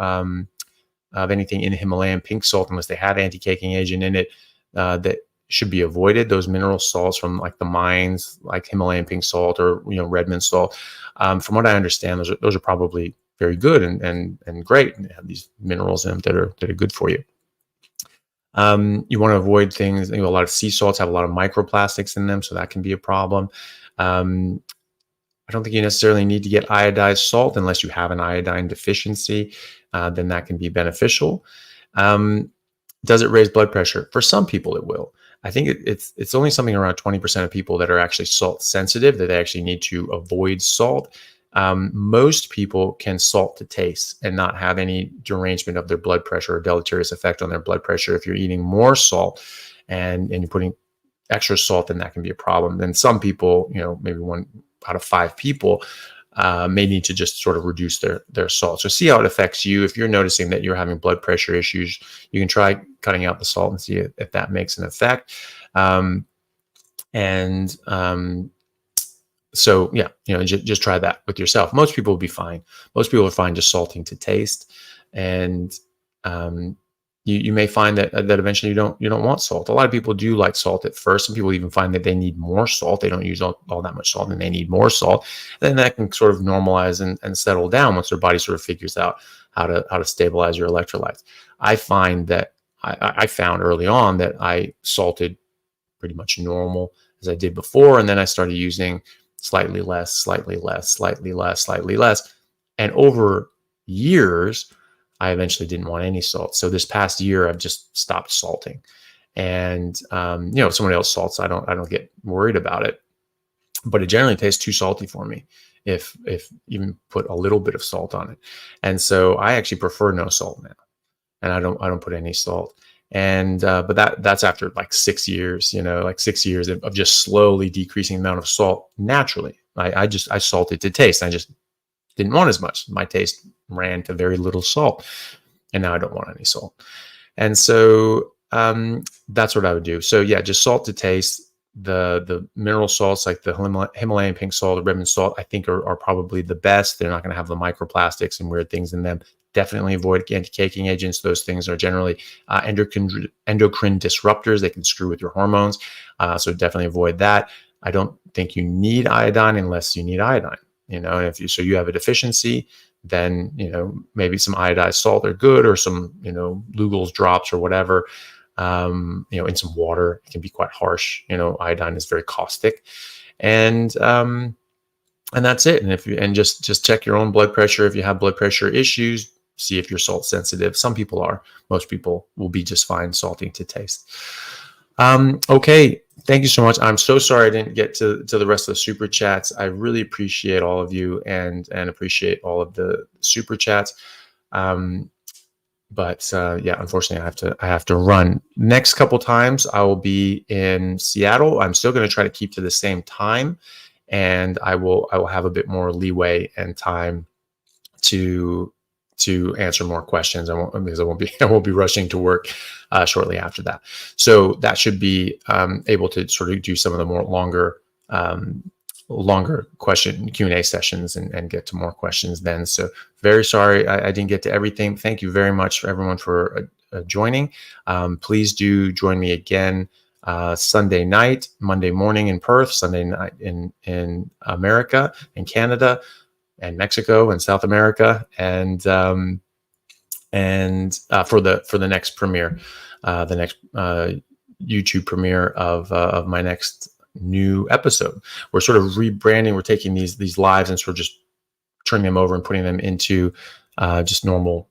of anything in Himalayan pink salt unless they have anti-caking agent in it that should be avoided. Those mineral salts from like the mines, like Himalayan pink salt or Redmond salt. From what I understand, those are probably very good and great, and they have these minerals in them that are good for you. You want to avoid things. A lot of sea salts have a lot of microplastics in them, so that can be a problem. I don't think you necessarily need to get iodized salt unless you have an iodine deficiency. Then that can be beneficial. Does it raise blood pressure? For some people, it will. I think it's only something around 20% of people that are actually salt sensitive, that they actually need to avoid salt. Most people can salt to taste and not have any derangement of their blood pressure or deleterious effect on their blood pressure. If you're eating more salt and you're putting extra salt, then that can be a problem. Then some people, maybe 1 out of 5 people may need to just sort of reduce their salt. So see how it affects you. If you're noticing that you're having blood pressure issues, you can try cutting out the salt and see if that makes an effect. So yeah, just try that with yourself. Most people will be fine. Most people are fine just salting to taste, and you may find that eventually you don't want salt. A lot of people do like salt at first. Some people even find that they need more salt. They don't use all that much salt, and they need more salt. Then that can sort of normalize and settle down once their body sort of figures out how to stabilize your electrolytes. I find that I found early on that I salted pretty much normal as I did before, and then I started using slightly less, slightly less, slightly less, slightly less. And over years, I eventually didn't want any salt. So this past year, I've just stopped salting. And, if somebody else salts, I don't get worried about it, but it generally tastes too salty for me if even put a little bit of salt on it. And so I actually prefer no salt now, and I don't put any salt. And but that's after like 6 years, 6 years of just slowly decreasing the amount of salt naturally. I salted to taste. I just didn't want as much. My taste ran to very little salt, and now I don't want any salt. And so that's what I would do. So yeah, just salt to taste. The mineral salts like the Himalayan pink salt, the Redmond salt, I think are probably the best. They're not going to have the microplastics and weird things in them. Definitely avoid anti-caking agents. Those things are generally endocrine disruptors. They can screw with your hormones. So definitely avoid that. I don't think you need iodine unless you need iodine. And if you have a deficiency, then maybe some iodized salt are good, or some Lugol's drops or whatever. In some water. It can be quite harsh. Iodine is very caustic, and that's it. And just check your own blood pressure. If you have blood pressure issues, see if you're salt sensitive. Some people are. Most people will be just fine salting to taste. Okay. Thank you so much. I'm so sorry I didn't get to the rest of the super chats. I really appreciate all of you and appreciate all of the super chats. But unfortunately I have to run. Next couple times I will be in Seattle. I'm still going to try to keep to the same time, and I will have a bit more leeway and time to answer more questions. Because I won't be rushing to work shortly after that. So that should be able to sort of do some of the more longer question Q&A sessions and get to more questions then. So very sorry I didn't get to everything. Thank you very much for everyone for joining. Please do join me again Sunday night, Monday morning in Perth, Sunday night in America, in Canada, and Mexico and South America, and for the next premiere, the next YouTube premiere of my next new episode. We're sort of rebranding. We're taking these lives and sort of just turning them over and putting them into just normal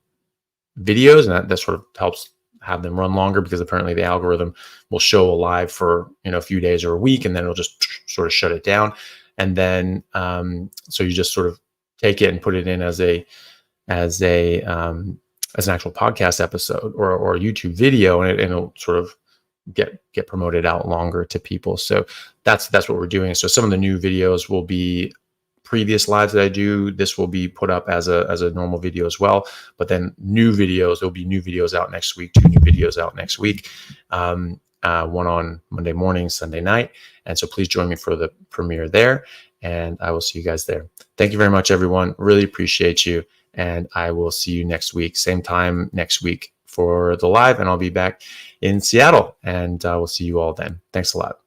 videos, and that sort of helps have them run longer, because apparently the algorithm will show a live for a few days or a week, and then it'll just sort of shut it down. And then so you just sort of take it and put it in as an actual podcast episode or a YouTube video, and it'll sort of get promoted out longer to people. So that's what we're doing. So some of the new videos will be previous lives that I do. This will be put up as a normal video as well. But then there'll be new videos out next week, 2 new videos out next week. One on Monday morning, Sunday night. And so please join me for the premiere there, and I will see you guys there. Thank you very much, everyone. Really appreciate you. And I will see you next week, same time next week for the live, and I'll be back in Seattle, and we'll see you all then. Thanks a lot.